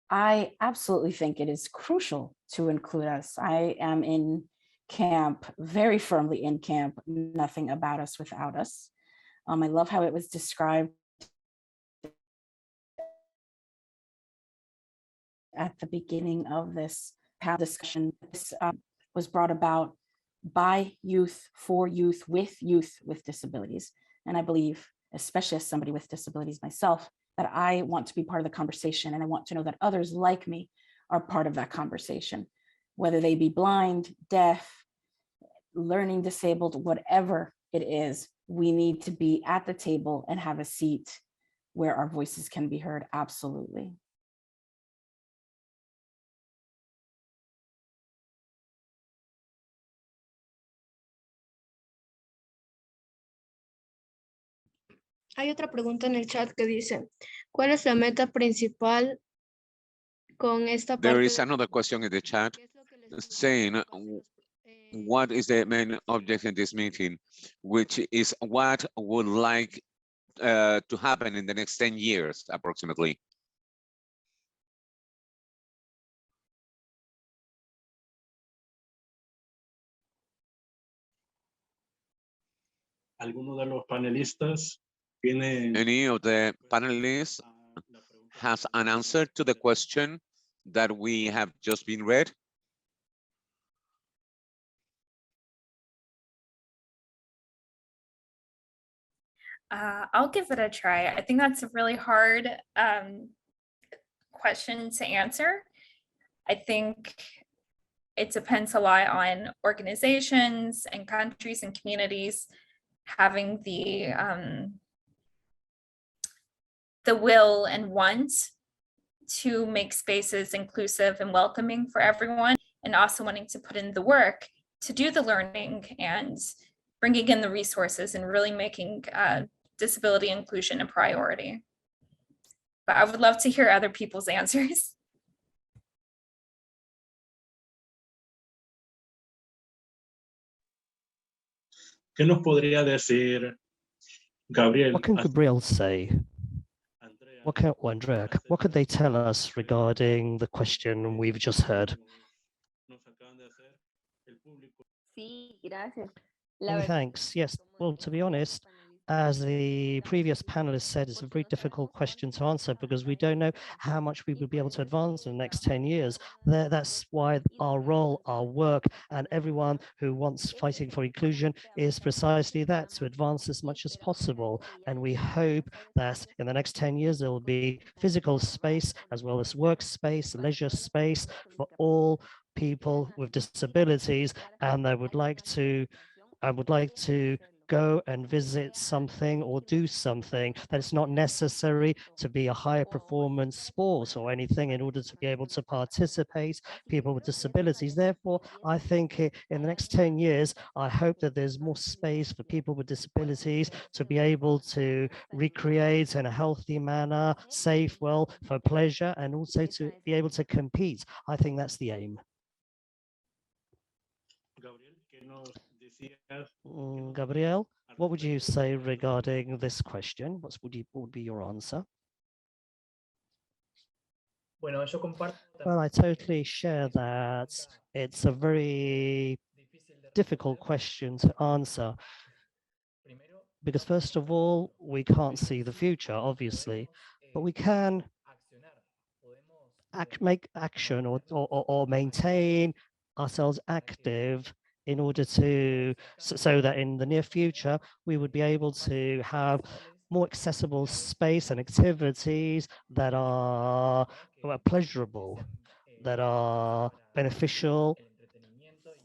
I absolutely think it is crucial to include us. I am in camp, very firmly in camp, nothing about us without us. I love how it was described at the beginning of this panel discussion. This was brought about by youth, for youth with disabilities. And I believe, especially as somebody with disabilities myself, that I want to be part of the conversation, and I want to know that others like me are part of that conversation, whether they be blind, deaf, learning disabled, whatever it is. We need to be at the table and have a seat where our voices can be heard. Absolutely. Hay otra pregunta en el chat que dice, ¿cuál es la meta principal con esta parte? There is another question in the chat saying, what is the main object in this meeting, which is what would like to happen in the next 10 years, approximately? ¿Alguno de los panelistas tiene? Any of the panelists has an answer to the question that we have just been read? I'll give it a try. I think that's a really hard question to answer. I think it depends a lot on organizations and countries and communities having the will and want to make spaces inclusive and welcoming for everyone, and also wanting to put in the work to do the learning and bringing in the resources and really making disability inclusion a priority. But I would love to hear other people's answers. ¿Qué nos podría decir Gabriel? What can Gabriel say? Andrea, what could they tell us regarding the question we've just heard? Thanks. Yes. Well, to be honest, as the previous panelist said, it's a very difficult question to answer because we don't know how much we will be able to advance in the next 10 years. That's why our role, our work, and everyone who wants fighting for inclusion is precisely that, to advance as much as possible. And we hope that in the next 10 years, there will be physical space as well as workspace, leisure space for all people with disabilities, and I would like to go and visit something or do something that it's not necessary to be a higher performance sport or anything in order to be able to participate, people with disabilities. Therefore, I think in the next 10 years, I hope that there's more space for people with disabilities to be able to recreate in a healthy manner, safe, well, for pleasure, and also to be able to compete. I think that's the aim. Gabriel, what would you say regarding this question? What would be your answer? Well, I totally share that. It's a very difficult question to answer because, first of all, we can't see the future, obviously, but we can make action or maintain ourselves active in order to, so that in the near future, we would be able to have more accessible space and activities that are pleasurable, that are beneficial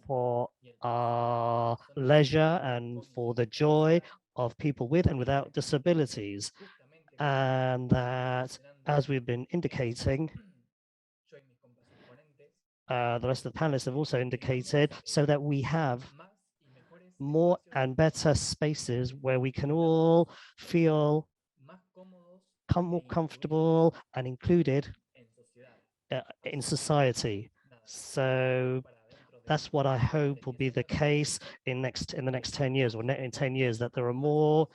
for our leisure and for the joy of people with and without disabilities. And that, as we've been indicating, the rest of the panelists have also indicated, so that we have more and better spaces where we can all feel more comfortable and included in society. So that's what I hope will be the case in the next 10 years, or in 10 years, that there are more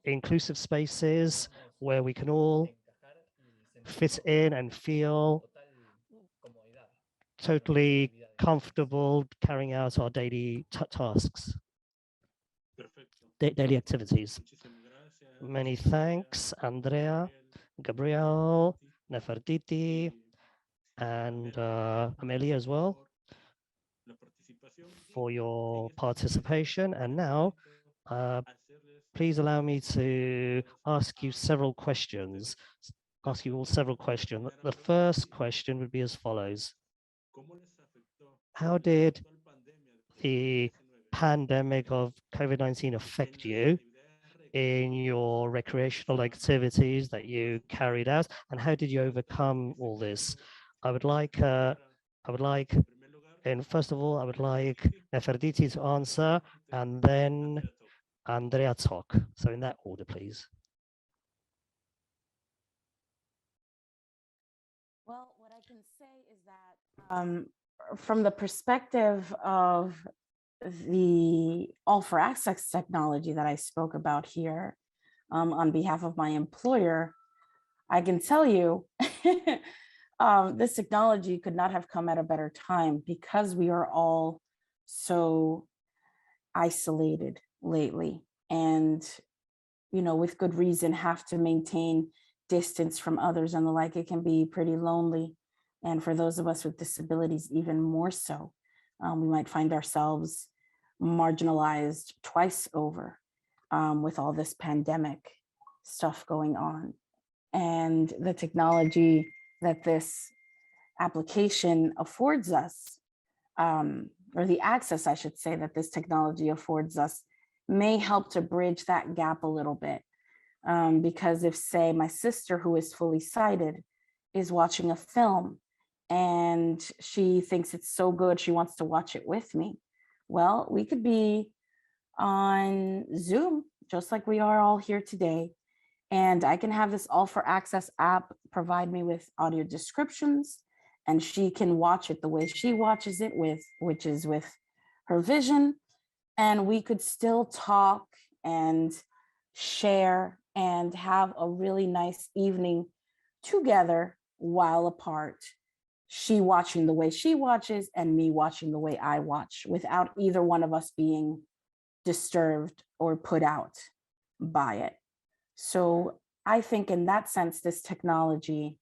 inclusive spaces where we can all fit in and feel totally comfortable carrying out our daily tasks, daily activities. Many thanks, Andrea, Gabriel, Nefertiti, and Amelia as well for your participation. And now, please allow me to ask you several questions. The first question would be as follows. How did the pandemic of COVID-19 affect you in your recreational activities that you carried out, and how did you overcome all this? And first of all, I would like Nefertiti to answer, and then Andrea talk. So in that order, please. Well, what I can say is that from the perspective of the all for access technology that I spoke about here on behalf of my employer, I can tell you this technology could not have come at a better time, because we are all so isolated lately, and with good reason have to maintain distance from others and the like. It can be pretty lonely, and for those of us with disabilities, even more so. We might find ourselves marginalized twice over with all this pandemic stuff going on. And the technology that this application affords us, or the access, I should say, that this technology affords us, may help to bridge that gap a little bit. Because if, say, my sister, who is fully sighted, is watching a film and she thinks it's so good, she wants to watch it with me, well, we could be on Zoom, just like we are all here today. And I can have this All for Access app provide me with audio descriptions, and she can watch it the way she watches it, which is with her vision. And we could still talk and share and have a really nice evening together while apart. She watching the way she watches and me watching the way I watch, without either one of us being disturbed or put out by it. So I think in that sense, this technology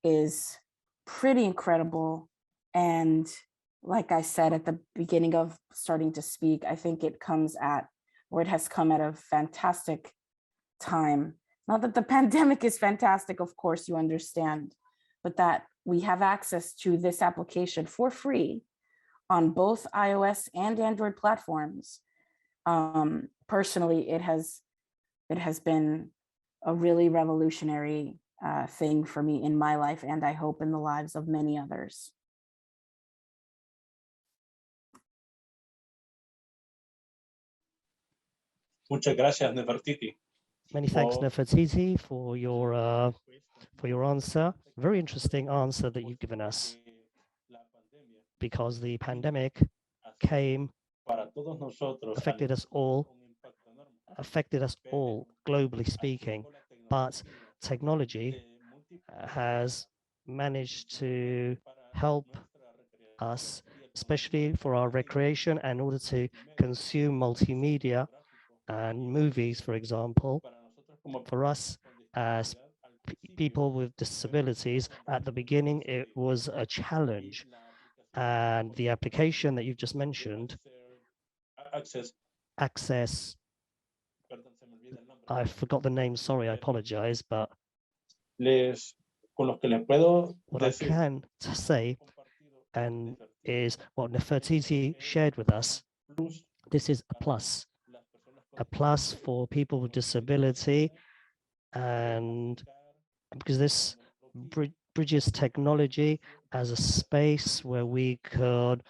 is pretty incredible. And like I said at the beginning of starting to speak, I think it has come at a fantastic time. Not that the pandemic is fantastic, of course, you understand, but that we have access to this application for free on both iOS and Android platforms. Personally, it has been a really revolutionary thing for me in my life, and I hope in the lives of many others. Muchas gracias, Nefertiti. Many thanks, Nefertiti, for your answer. Very interesting answer that you've given us, because the pandemic came, affected us all, globally speaking, but technology has managed to help us, especially for our recreation, and in order to consume multimedia and movies, for example. For us as people with disabilities, at the beginning, it was a challenge. And the application that you've just mentioned, Access, I forgot the name, sorry, I apologize, but what I can say and is what Nefertiti shared with us. This is a plus for people with disability, and because this bridges technology as a space where we can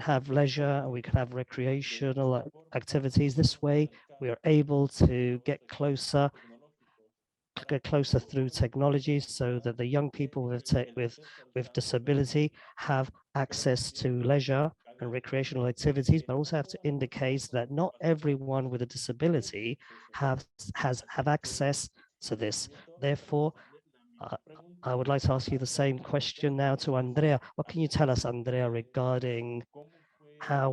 have leisure, and we can have recreational activities. This way we are able to get closer get closer through technology so that the young people with disability have access to leisure and recreational activities, but also have to indicate that not everyone with a disability have access to this. Therefore, I would like to ask you the same question now to Andrea. What can you tell us, Andrea, regarding how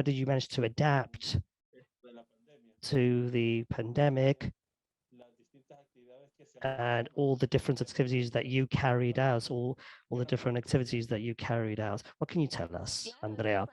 did you manage to adapt to the pandemic and all the different activities that you carried out, all the different activities that you carried out? What can you tell us, Andrea?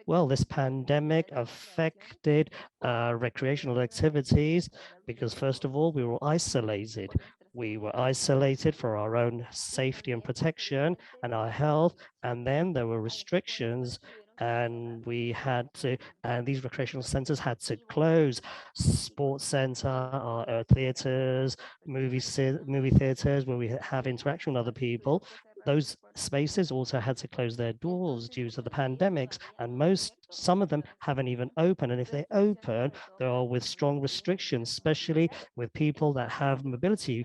Well, this pandemic affected recreational activities because, first of all, we were isolated. We were isolated for our own safety and protection and our health. And then there were restrictions and and these recreational centers had to close. Sports center, theaters, movie theaters where we have interaction with other people. Those spaces also had to close their doors due to the pandemics, and some of them haven't even opened. And if they open, they are with strong restrictions, especially with people that have mobility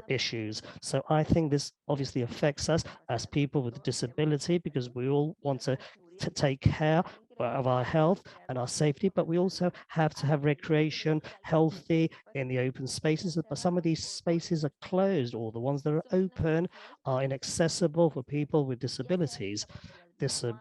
issues. So I think this obviously affects us as people with a disability because we all want to take care of our health and our safety, but we also have to have recreation healthy in the open spaces. But some of these spaces are closed, or the ones that are open are inaccessible for people with disabilities. Visual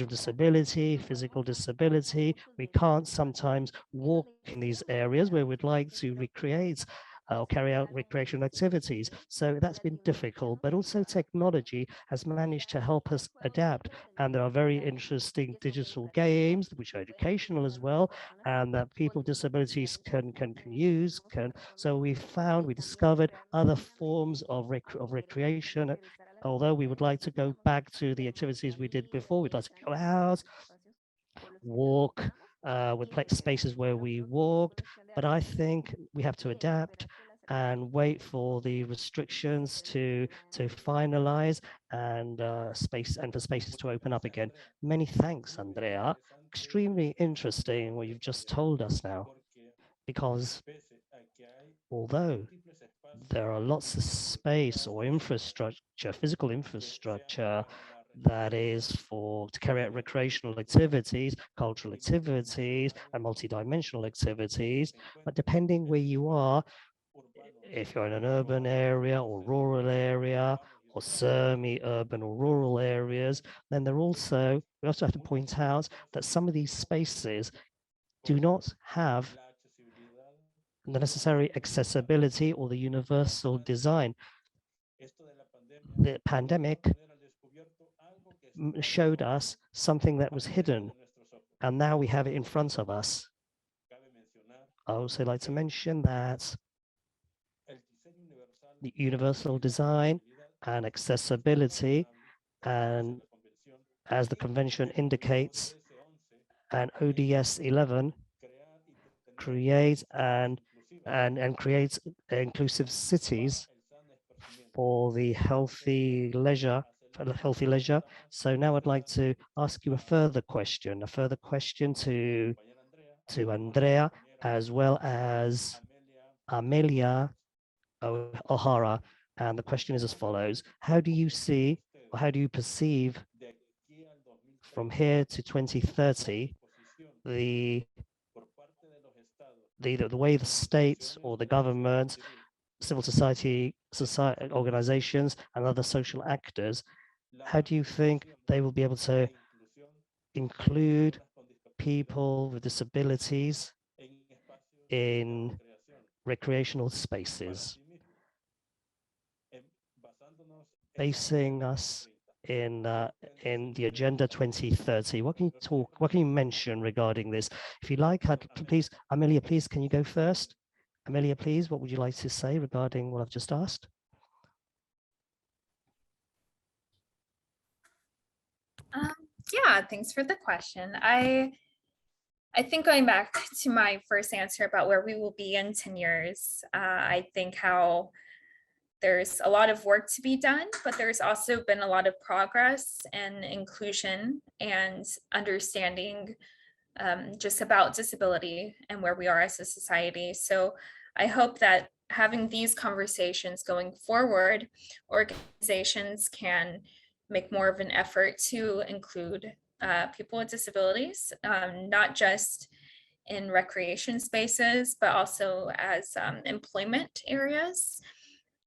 disability, physical disability. We can't sometimes walk in these areas where we'd like to recreate or carry out recreational activities. So that's been difficult, but also technology has managed to help us adapt. And there are very interesting digital games, which are educational as well, and that people with disabilities can use. So we discovered other forms of recreation. Although we would like to go back to the activities we did before, we'd like to go out, walk, with spaces where we walked, but I think we have to adapt and wait for the restrictions to finalize and for spaces to open up again. Many thanks, Andrea. Extremely interesting what you've just told us now, because although there are lots of space or infrastructure, physical infrastructure that is to carry out recreational activities, cultural activities, and multidimensional activities. But depending where you are, if you're in an urban area or rural area, or semi-urban or rural areas, then we also have to point out that some of these spaces do not have the necessary accessibility or the universal design. The pandemic showed us something that was hidden, and now we have it in front of us. I also like to mention that the universal design and accessibility, and as the convention indicates, and ODS 11 creates creates inclusive cities for the healthy leisure. So now I'd like to ask you a further question to Andrea as well as Amelia O'Hara. And the question is as follows: how do you see, or how do you perceive from here to 2030 the way the states or the government, civil society organizations, and other social actors, how do you think they will be able to include people with disabilities in recreational spaces, basing us in the Agenda 2030? What can you mention regarding this? If you like, please, Amelia, please, can you go first? Amelia, please, what would you like to say regarding what I've just asked? Yeah, thanks for the question. I think going back to my first answer about where we will be in 10 years, I think how there's a lot of work to be done, but there's also been a lot of progress and inclusion and understanding just about disability and where we are as a society. So I hope that having these conversations going forward, organizations can make more of an effort to include people with disabilities, not just in recreation spaces, but also as employment areas.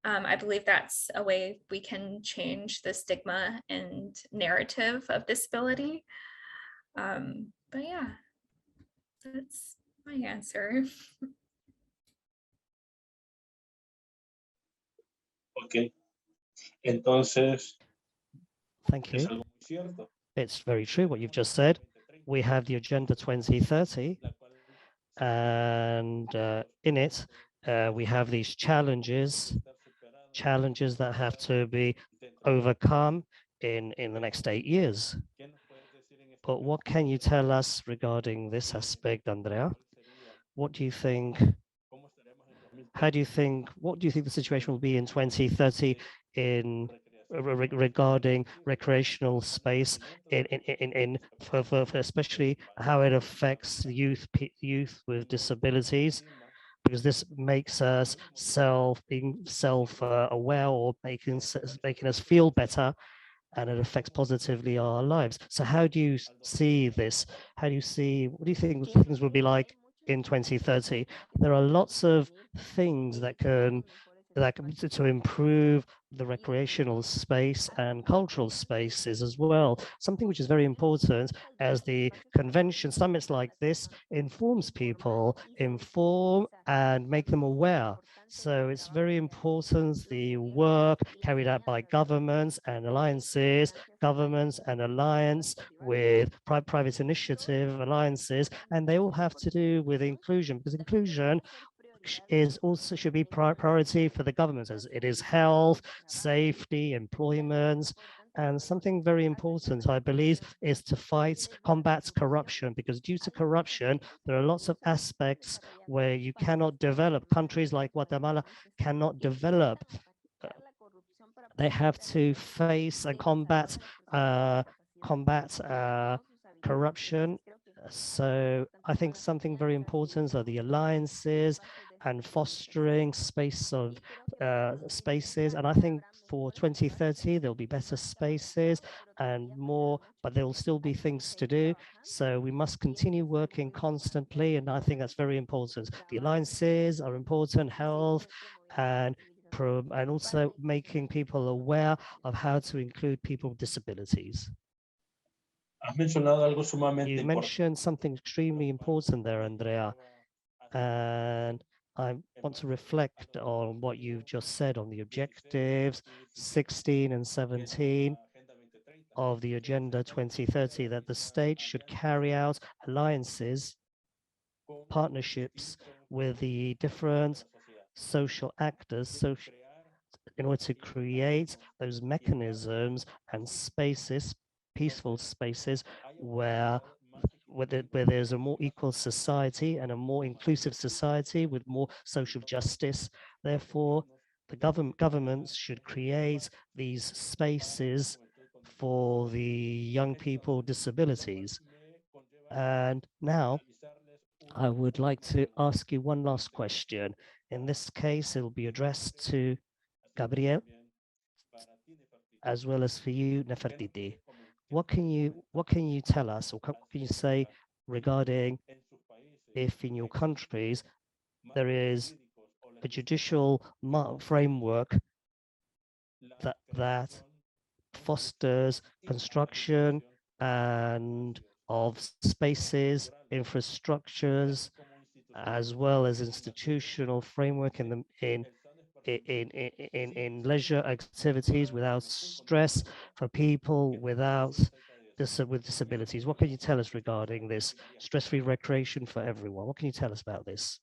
I believe that's a way we can change the stigma and narrative of disability. But yeah, that's my answer. Ok. Entonces, Thank es you. algo muy cierto. It's very true what you've just said. We have the Agenda 2030, and in it, we have these challenges that have to be overcome in the next 8 years. But what can you tell us regarding this aspect, Andrea? What do you think? What do you think the situation will be in 2030 in regarding recreational space for especially how it affects youth with disabilities, because this makes us being self-aware or making us feel better, and it affects positively our lives. So how do you see this? What do you think things will be like in 2030? There are lots of things that can to improve the recreational space and cultural spaces as well. Something which is very important, as the convention summits like this informs people, inform and make them aware. So it's very important, the work carried out by governments and alliances, with private initiative alliances, and they all have to do with inclusion, because inclusion should be priority for the government, as it is health, safety, employment. And something very important, I believe, is to combat corruption, because due to corruption, there are lots of aspects where you cannot develop. Countries like Guatemala cannot develop. They have to face and combat corruption. So I think something very important are the alliances and fostering spaces. And I think for 2030, there'll be better spaces and more, but there will still be things to do. So we must continue working constantly. And I think that's very important. The alliances are important, health, and also making people aware of how to include people with disabilities. You mentioned something extremely important there, Andrea, and I want to reflect on what you've just said on the objectives 16 and 17 of the Agenda 2030, that the state should carry out alliances, partnerships with the different social actors, in order to create those mechanisms and spaces, peaceful spaces, where there's a more equal society and a more inclusive society with more social justice. Therefore, the governments should create these spaces for the young people with disabilities. And now I would like to ask you one last question. In this case, it will be addressed to Gabriel, as well as for you, Nefertiti. What can you tell us, or can you say regarding if in your countries there is a judicial framework that fosters construction and of spaces, infrastructures, as well as institutional framework in leisure activities without stress for people with disabilities? What can you tell us regarding this stress-free recreation for everyone? What can you tell us about this?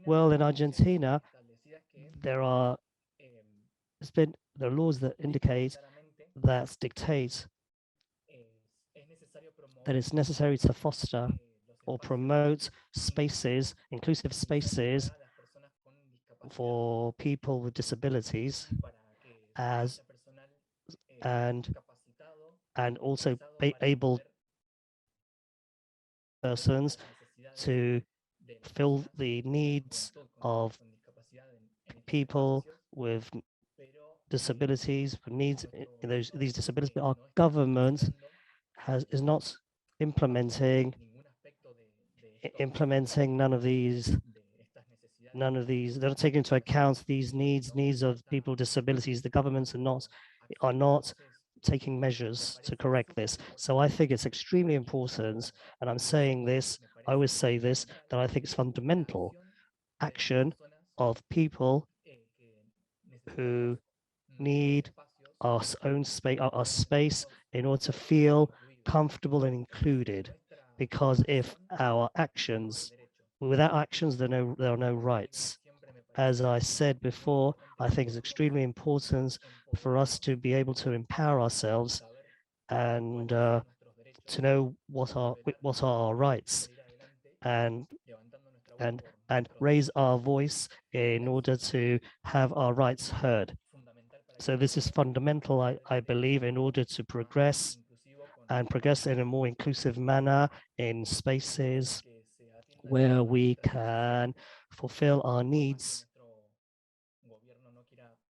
Well, in Argentina, there are laws that indicate, that dictate that it's necessary to foster or promote spaces, inclusive spaces for people with disabilities, and also able persons to fill the needs of people with disabilities, with needs in these disabilities, but our government is not implementing none of these. They're not taking into account these needs of people with disabilities. The governments are not taking measures to correct this. So I think it's extremely important, and I'm saying this, I always say this, that I think it's fundamental action of people who need our own space, our space, in order to feel comfortable and included. Because if our actions, without actions, there are no rights. As I said before, I think it's extremely important for us to be able to empower ourselves and to know what are our rights, and raise our voice in order to have our rights heard. So this is fundamental, I believe, in order to progress in a more inclusive manner in spaces where we can fulfill our needs,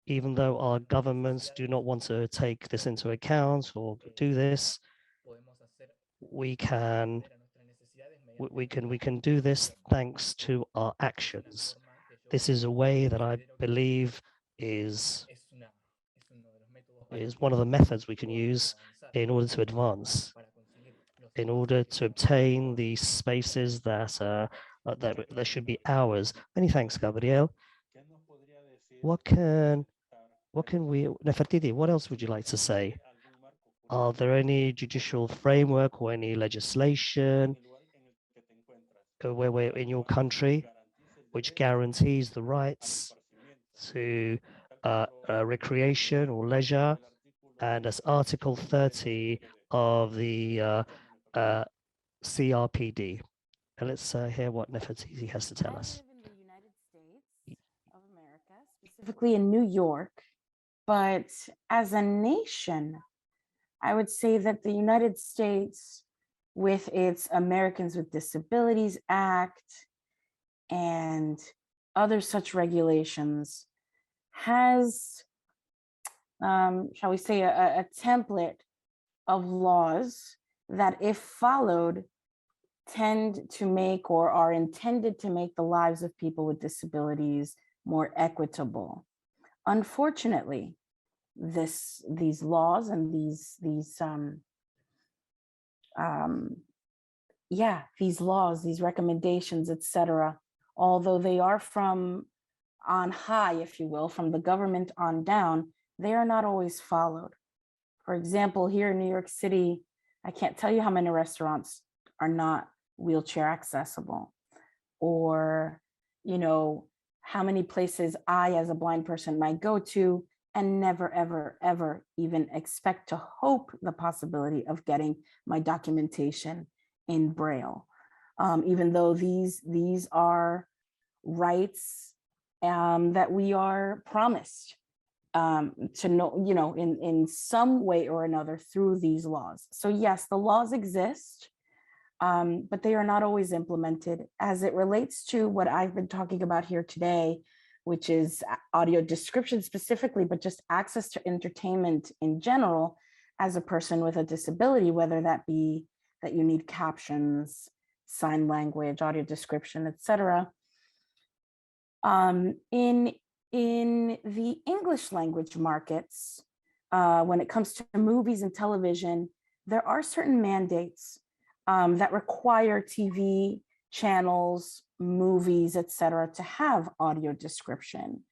even though our governments do not want to take this into account or do this. We can do this thanks to our actions. This is a way that I believe is one of the methods we can use in order to advance, in order to obtain the spaces that should be ours. Many thanks, Gabriel. What can we, Nefertiti, what else would you like to say? Are there any judicial framework or any legislation where in your country which guarantees the rights to recreation or leisure, and as Article 30 of the CRPD? And let's hear what Nefertiti has to tell us. I live in the United States of America, specifically in New York, but as a nation, I would say that the United States, with its Americans with Disabilities Act and other such regulations, has, shall we say, a template of laws that, if followed, tend to make or are intended to make the lives of people with disabilities more equitable. Unfortunately, these laws and these laws, these recommendations, etc., although they are from on high, if you will, from the government on down, they are not always followed. For example, here in New York City, I can't tell you how many restaurants are not wheelchair accessible, or, how many places I, as a blind person, might go to and never, ever, ever even expect to hope the possibility of getting my documentation in Braille, even though these are rights that we are promised to know, in some way or another through these laws. So yes, the laws exist, but they are not always implemented as it relates to what I've been talking about here today, which is audio description specifically, but just access to entertainment in general as a person with a disability, whether that be that you need captions, sign language, audio description, etc. In the English language markets, when it comes to movies and television, there are certain mandates that require TV channels, movies, etc., to have audio description.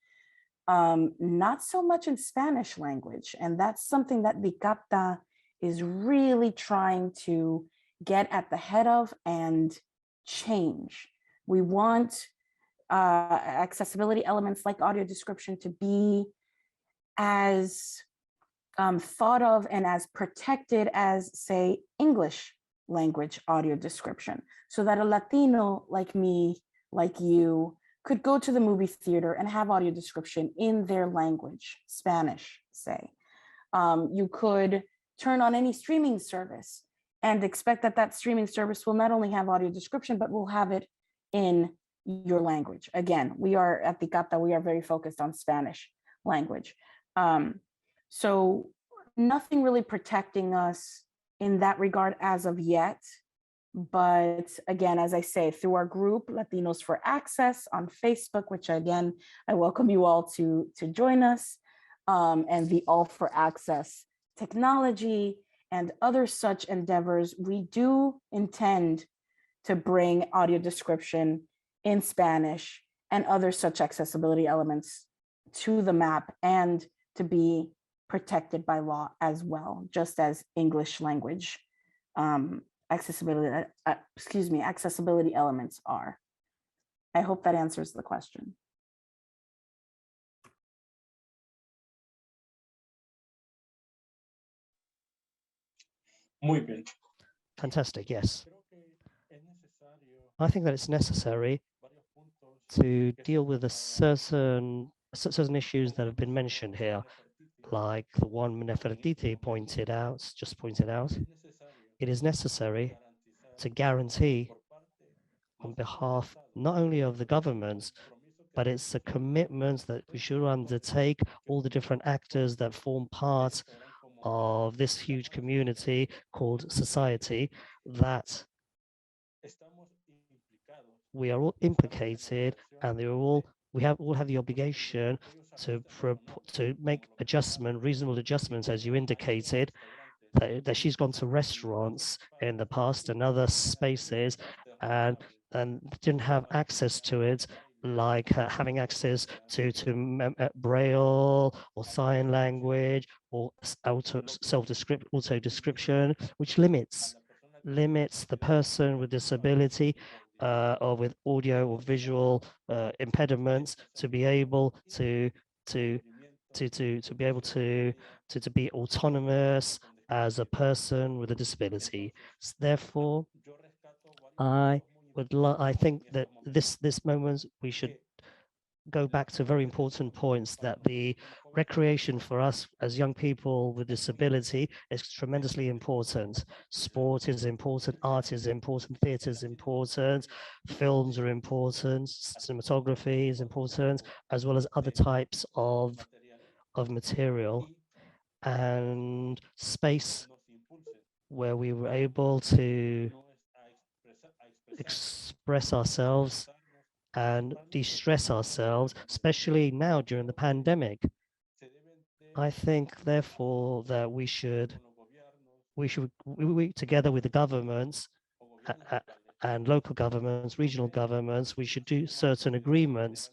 Not so much in Spanish language. And that's something that Dicapta is really trying to get at the head of and change. We want accessibility elements like audio description to be as thought of and as protected as, say, English language audio description, so that a Latino like me, like you, could go to the movie theater and have audio description in their language, Spanish, say. You could turn on any streaming service and expect that that streaming service will not only have audio description, but will have it in your language. Again, we are at the CAPTA, we are very focused on Spanish language. So nothing really protecting us in that regard as of yet. But again, as I say, through our group, Latinos for Access on Facebook, which again, I welcome you all to join us, and the All for Access technology and other such endeavors, we do intend to bring audio description in Spanish and other such accessibility elements to the map and to be protected by law as well, just as English language accessibility elements are. I hope that answers the question. Muy bien. Fantastic, yes. I think that it's necessary to deal with certain issues that have been mentioned here, like the one Nefertiti pointed out. It is necessary to guarantee on behalf not only of the governments, but it's a commitment that we should undertake, all the different actors that form part of this huge community called society, that we are all implicated, and we all have the obligation to make reasonable adjustments, as you indicated, that she's gone to restaurants in the past and other spaces and didn't have access to it, like having access to Braille or sign language or auto description, which limits the person with disability or with audio or visual impediments to be able to be autonomous as a person with a disability. Therefore, I think that this moment we should go back to very important points, that the recreation for us as young people with disability is tremendously important. Sport is important, art is important, theatre is important, films are important, cinematography is important, as well as other types of material and space where we were able to express ourselves and de-stress ourselves, especially now during the pandemic. I think, therefore, that we together with the governments and local governments, regional governments, we should do certain agreements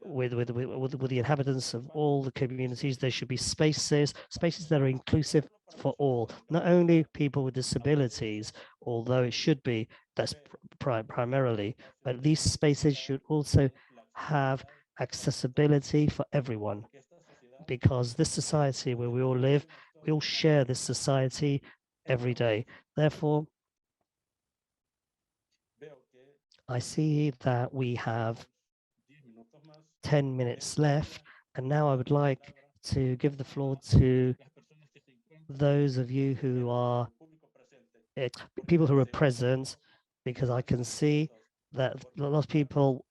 with the inhabitants of all the communities. There should be spaces that are inclusive for all, not only people with disabilities, although it should be, that's primarily, but these spaces should also have accessibility for everyone, because this society where we all live, we all share this society every day. Therefore, I see that we have 10 minutes left, and now I would like to give the floor to those of you who are people who are present, because I can see that a lot of people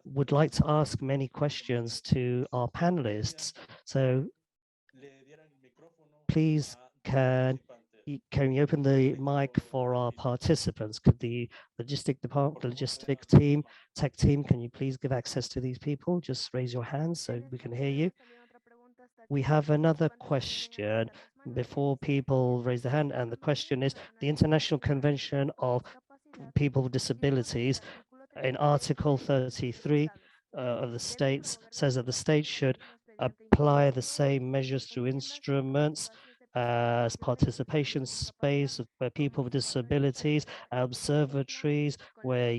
would like to ask many questions to our panelists. So please, can you open the mic for our participants? Could the logistic team, tech team, can you please give access to these people? Just raise your hands so we can hear you. We have another question before people raise their hand, and the question is, the International Convention of People with Disabilities in Article 33 of the states says that the state should apply the same measures through instruments as participation space where people with disabilities, observatories, where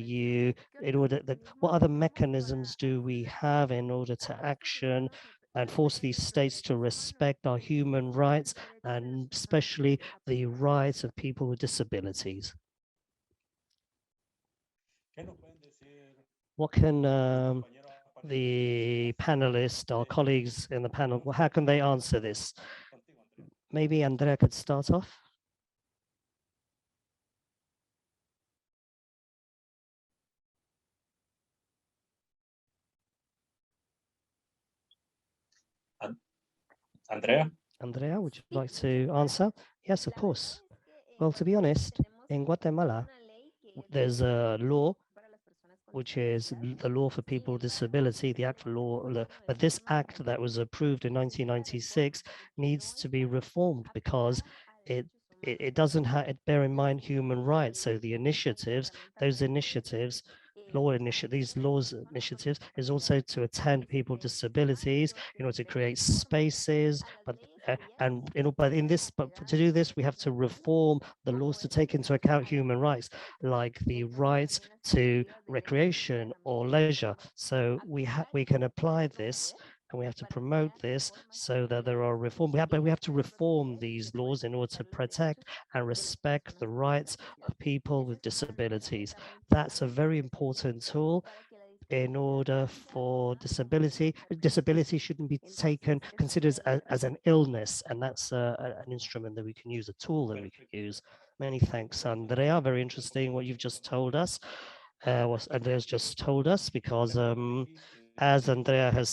what other mechanisms do we have in order to action and force these states to respect our human rights, and especially the rights of people with disabilities? What can the panelists, our colleagues in the panel, how can they answer this? Maybe Andrea could start off. Andrea? Andrea, would you like to answer? Yes, of course. Well, to be honest, in Guatemala, there's a law which is the law for people with disability, the act for law, but this act that was approved in 1996 needs to be reformed because it doesn't bear in mind human rights. So the initiatives, those initiatives, these laws initiatives is also to attend people with disabilities in order to create spaces, but to do this, we have to reform the laws to take into account human rights, like the rights to recreation or leisure. So we can apply this and we have to promote this so that there are reform. But we have to reform these laws in order to protect and respect the rights of people with disabilities. That's a very important tool in order for disability. Disability shouldn't be considered as an illness, and that's an instrument that we can use, a tool that we can use. Many thanks, Andrea. Very interesting what you've just told us. What Andrea's just told us, because as Andrea has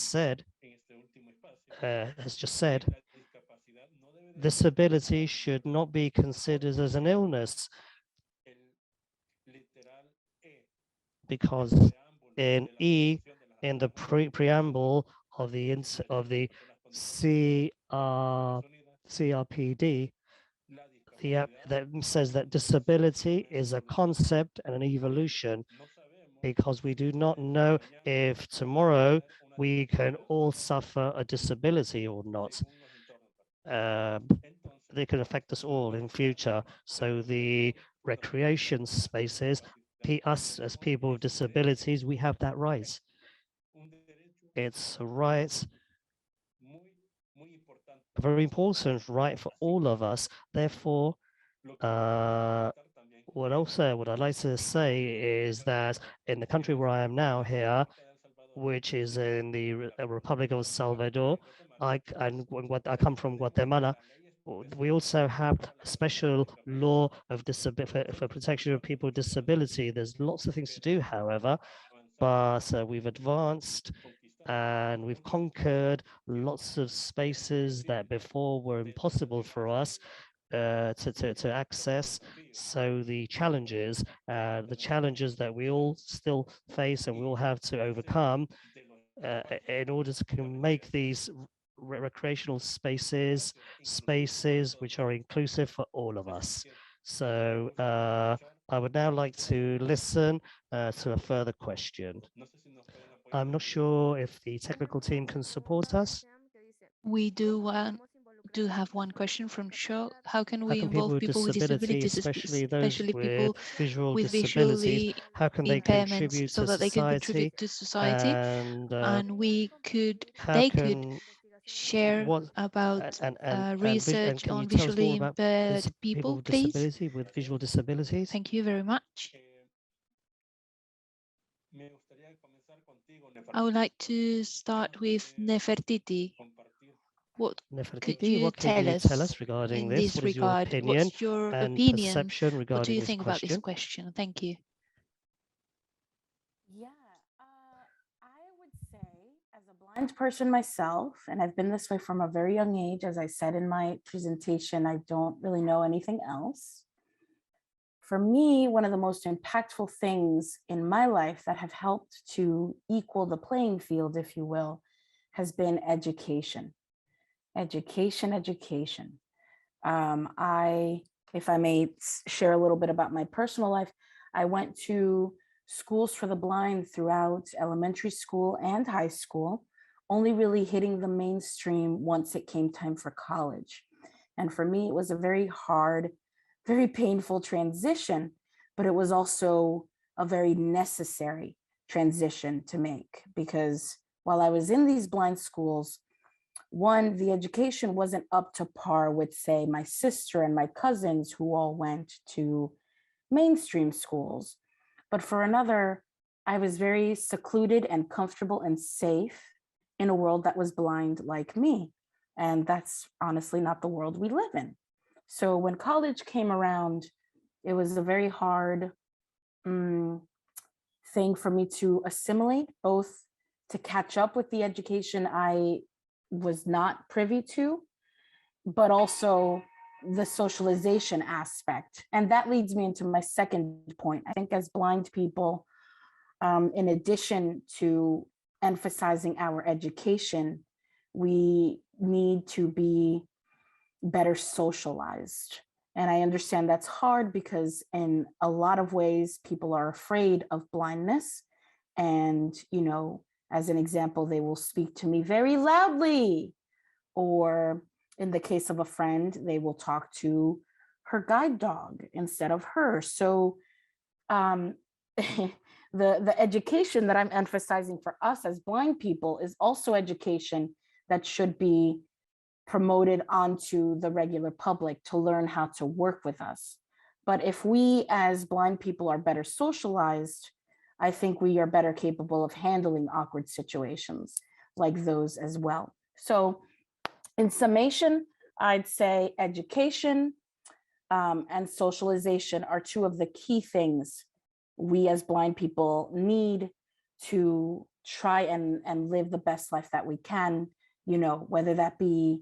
just said, disability should not be considered as an illness, because in the preamble of the CRPD, that says that disability is a concept and an evolution, because we do not know if tomorrow we can all suffer a disability or not. They can affect us all in future. So the recreation spaces, us as people with disabilities, we have that right. It's a right, a very important right for all of us. Therefore, what I'd like to say is that in the country where I am now here, which is in the Republic of Salvador, I come from Guatemala, we also have a special law of for protection of people with disability. There's lots of things to do, however, but we've advanced and we've conquered lots of spaces that before were impossible for us to access. So the challenges that we all still face and we all have to overcome in order to make these recreational spaces which are inclusive for all of us. So I would now like to listen to a further question. I'm not sure if the technical team can support us. We do have one question from Shaw. How can we people involve people with disabilities, especially those people with visual disabilities, how can they contribute so to that they can society? contribute to society? And they could share about research on visually impaired people, please? With visual disabilities. Thank you very much. I would like to start with Nefertiti. What could you tell us regarding in this? this regard? What's your opinion? Perception regarding what do you think question? about this question? Thank you. Yeah, I would say, as a blind person myself, and I've been this way from a very young age, as I said in my presentation, I don't really know anything else. For me, one of the most impactful things in my life that have helped to equal the playing field, if you will, has been education. Education. If I may share a little bit about my personal life, I went to schools for the blind throughout elementary school and high school, only really hitting the mainstream once it came time for college. And for me, it was a very hard, very painful transition, but it was also a very necessary transition to make, because while I was in these blind schools, one, the education wasn't up to par with, say, my sister and my cousins who all went to mainstream schools. But for another, I was very secluded and comfortable and safe in a world that was blind like me. And that's honestly not the world we live in. So when college came around, it was a very hard thing for me to assimilate, both to catch up with the education I was not privy to, but also the socialization aspect. And that leads me into my second point. I think as blind people, in addition to emphasizing our education, we need to be better socialized. And I understand that's hard because in a lot of ways, people are afraid of blindness. And, you know, as an example, they will speak to me very loudly. Or in the case of a friend, they will talk to her guide dog instead of her. So the education that I'm emphasizing for us as blind people is also education that should be promoted onto the regular public to learn how to work with us. But if we as blind people are better socialized, I think we are better capable of handling awkward situations like those as well. So in summation, I'd say education and socialization are two of the key things we as blind people need to try and live the best life that we can, you know, whether that be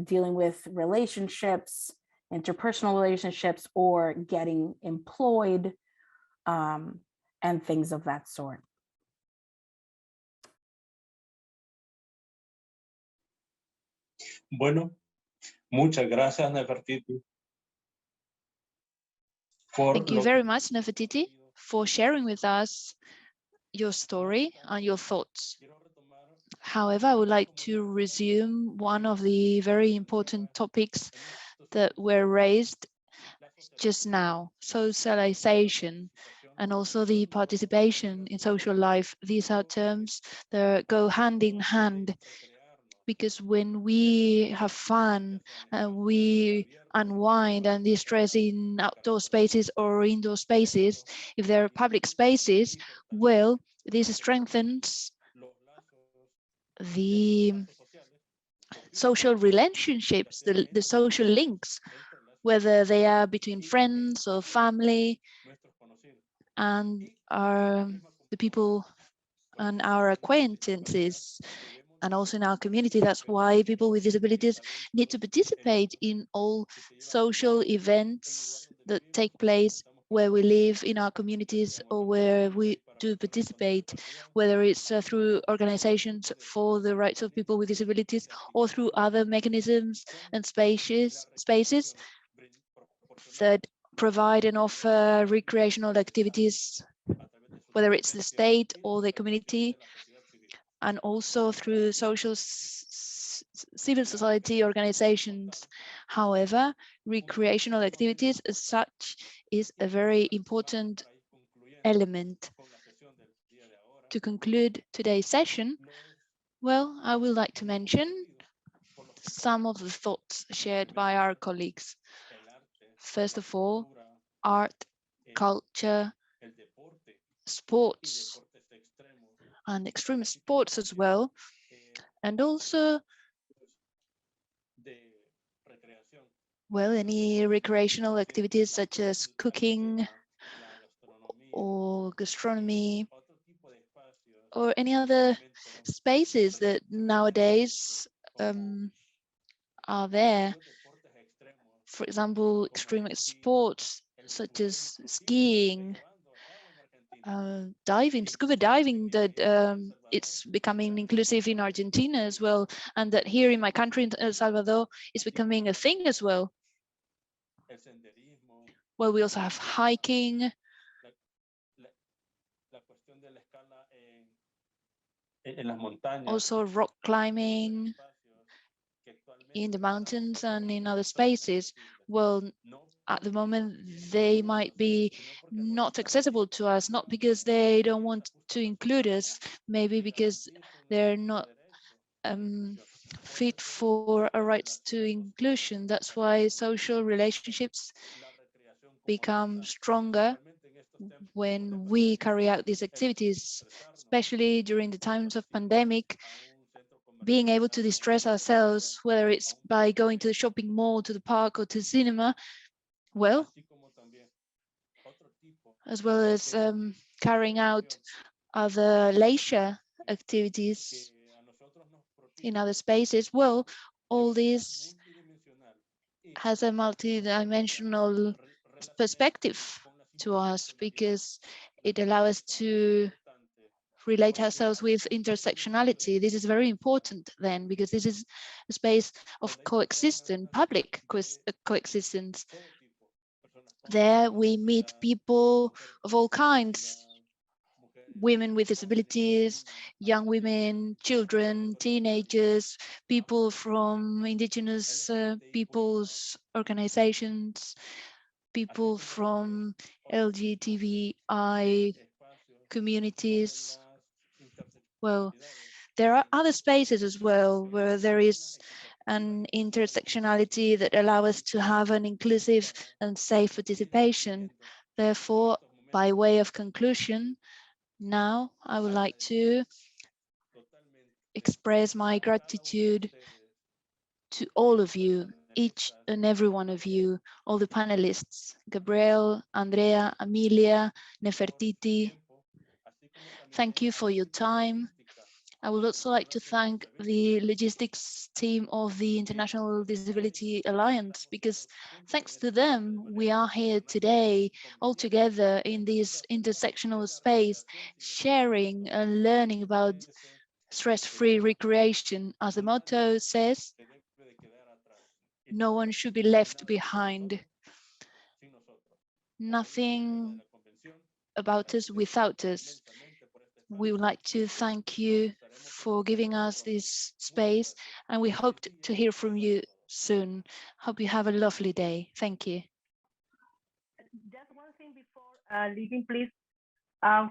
dealing with relationships, interpersonal relationships, or getting employed, and things of that sort. Bueno, muchas gracias, Nefertiti. Thank you very much, Nefertiti, for sharing with us your story and your thoughts. However, I would like to resume one of the very important topics that were raised just now, socialization, and also the participation in social life. These are terms that go hand in hand, because when we have fun and we unwind and distress in outdoor spaces or indoor spaces, if they're public spaces, well, this strengthens the social relationships, the social links, whether they are between friends or family, and the people and our acquaintances, and also in our community. That's why people with disabilities need to participate in all social events that take place where we live in our communities or where we do participate, whether it's through organizations for the rights of people with disabilities or through other mechanisms and spaces that provide and offer recreational activities, whether it's the state or the community, and also through social civil society organizations. However, recreational activities as such is a very important element. To conclude today's session, well, I would like to mention some of the thoughts shared by our colleagues. First of all, art, culture, sports, and extreme sports as well, and also, well, any recreational activities such as cooking or gastronomy or any other spaces that nowadays are there. For example, extreme sports such as skiing, diving, scuba diving, that it's becoming inclusive in Argentina as well, and that here in my country, in El Salvador, is becoming a thing as well. Well, we also have hiking, also rock climbing in the mountains and in other spaces. Well, at the moment, they might be not accessible to us, not because they don't want to include us, maybe because they're not fit for a rights to inclusion. That's why social relationships become stronger when we carry out these activities, especially during the times of pandemic. being able to distress ourselves, whether it's by going to the shopping mall, to the park, or to the cinema, well, as well as carrying out other leisure activities in other spaces, well, all this has a multi-dimensional perspective to us because it allows us to relate ourselves with intersectionality. This is very important then, because this is a space of coexistence, public coexistence. There we meet people of all kinds, women with disabilities, young women, children, teenagers, people from indigenous peoples organizations, people from LGBTI communities. Well, there are other spaces as well where there is an intersectionality that allow us to have an inclusive and safe participation. Therefore, by way of conclusion, now I would like to express my gratitude to all of you, each and every one of you, all the panelists, Gabriel, Andrea, Amelia, Nefertiti. Thank you for your time. I would also like to thank the logistics team of the International Disability Alliance, because thanks to them, we are here today, all together in this intersectional space, sharing and learning about stress-free recreation. As the motto says, no one should be left behind. Nothing about us without us. We would like to thank you for giving us this space, and we hope to hear from you soon. Hope you have a lovely day. Thank you. Just one thing before leaving, please.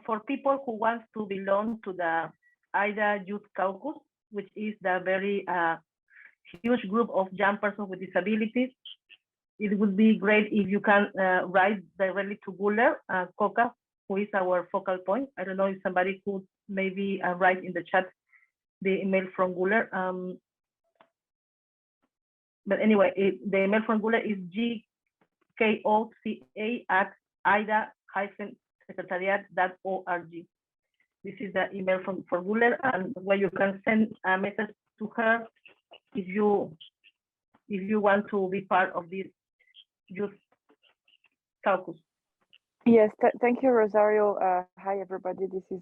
For people who want to belong to the AIDA Youth Caucus, which is the very huge group of young persons with disabilities, it would be great if you can write directly to Guller Coca, who is our focal point. I don't know if somebody could maybe write in the chat the email from Guller. But anyway, the email from Guller is gkoca@ida-secretariat.org. This is the email from Guller, and where you can send a message to her if you want to be part of this youth caucus. Yes, thank you, Rosario. Hi, everybody. This is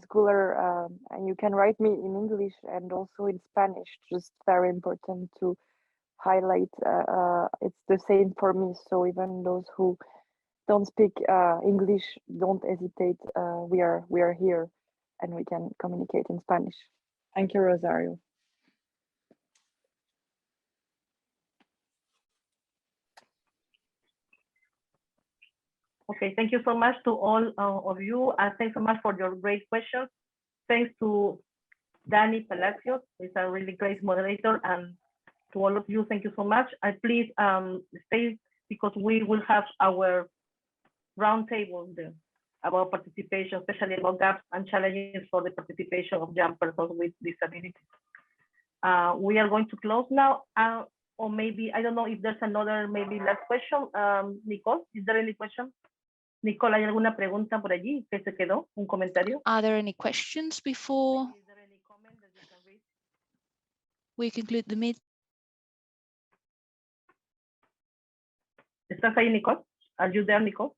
Guller, and you can write me in English and also in Spanish. Just very important to highlight. It's the same for me. So even those who don't speak English, don't hesitate. We are here, and we can communicate in Spanish. Thank you, Rosario. Okay, thank you so much to all of you, and thanks so much for your great questions. Thanks to Danny Palacios, who is a really great moderator, and to all of you, thank you so much. And please stay, because we will have our roundtable about participation, especially about gaps and challenges for the participation of young persons with disabilities. We are going to close now, or maybe, I don't know if there's another, maybe last question. Nicole, is there any question? Nicole, ¿hay alguna pregunta por allí que se quedó? ¿Un comentario? Are there any questions before we conclude the meeting? ¿Estás ahí, Nicole? Are you there, Nicole?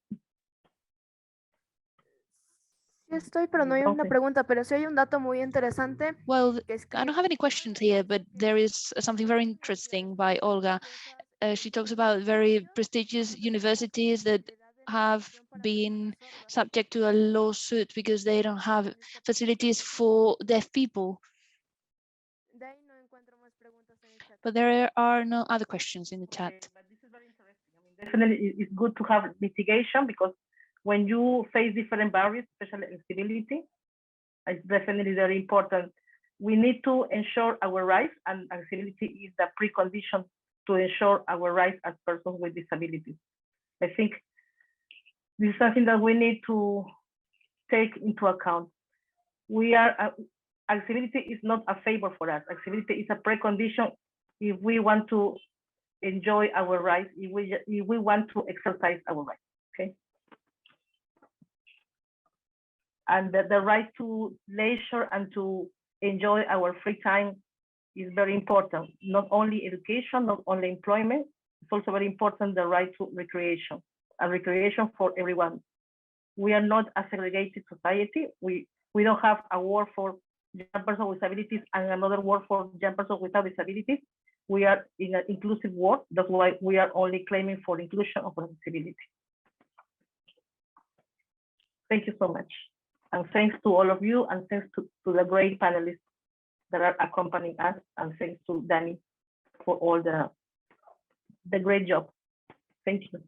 Sí estoy, pero no hay una pregunta, pero sí hay un dato muy interesante. Well, I don't have any questions here, but there is something very interesting by Olga. She talks about very prestigious universities that have been subject to a lawsuit because they don't have facilities for deaf people. But there are no other questions in the chat. Okay, but this is very interesting. I mean, definitely it's good to have mitigation, because when you face different barriers, especially accessibility, it's definitely very important. We need to ensure our rights, and accessibility is the precondition to ensure our rights as persons with disabilities. I think this is something that we need to take into account. We are accessibility is not a favor for us. Accessibility is a precondition if we want to enjoy our rights, if we want to exercise our rights, okay? And the right to leisure and to enjoy our free time is very important. Not only education, not only employment, it's also very important the right to recreation, and recreation for everyone. We are not a segregated society. We don't have a word for young persons with disabilities and another word for young persons without disabilities. We are in an inclusive world. That's why we are only claiming for inclusion of accessibility. Thank you so much. And thanks to all of you, and thanks to the great panelists that are accompanying us, and thanks to Danny for all the great job. Thank you.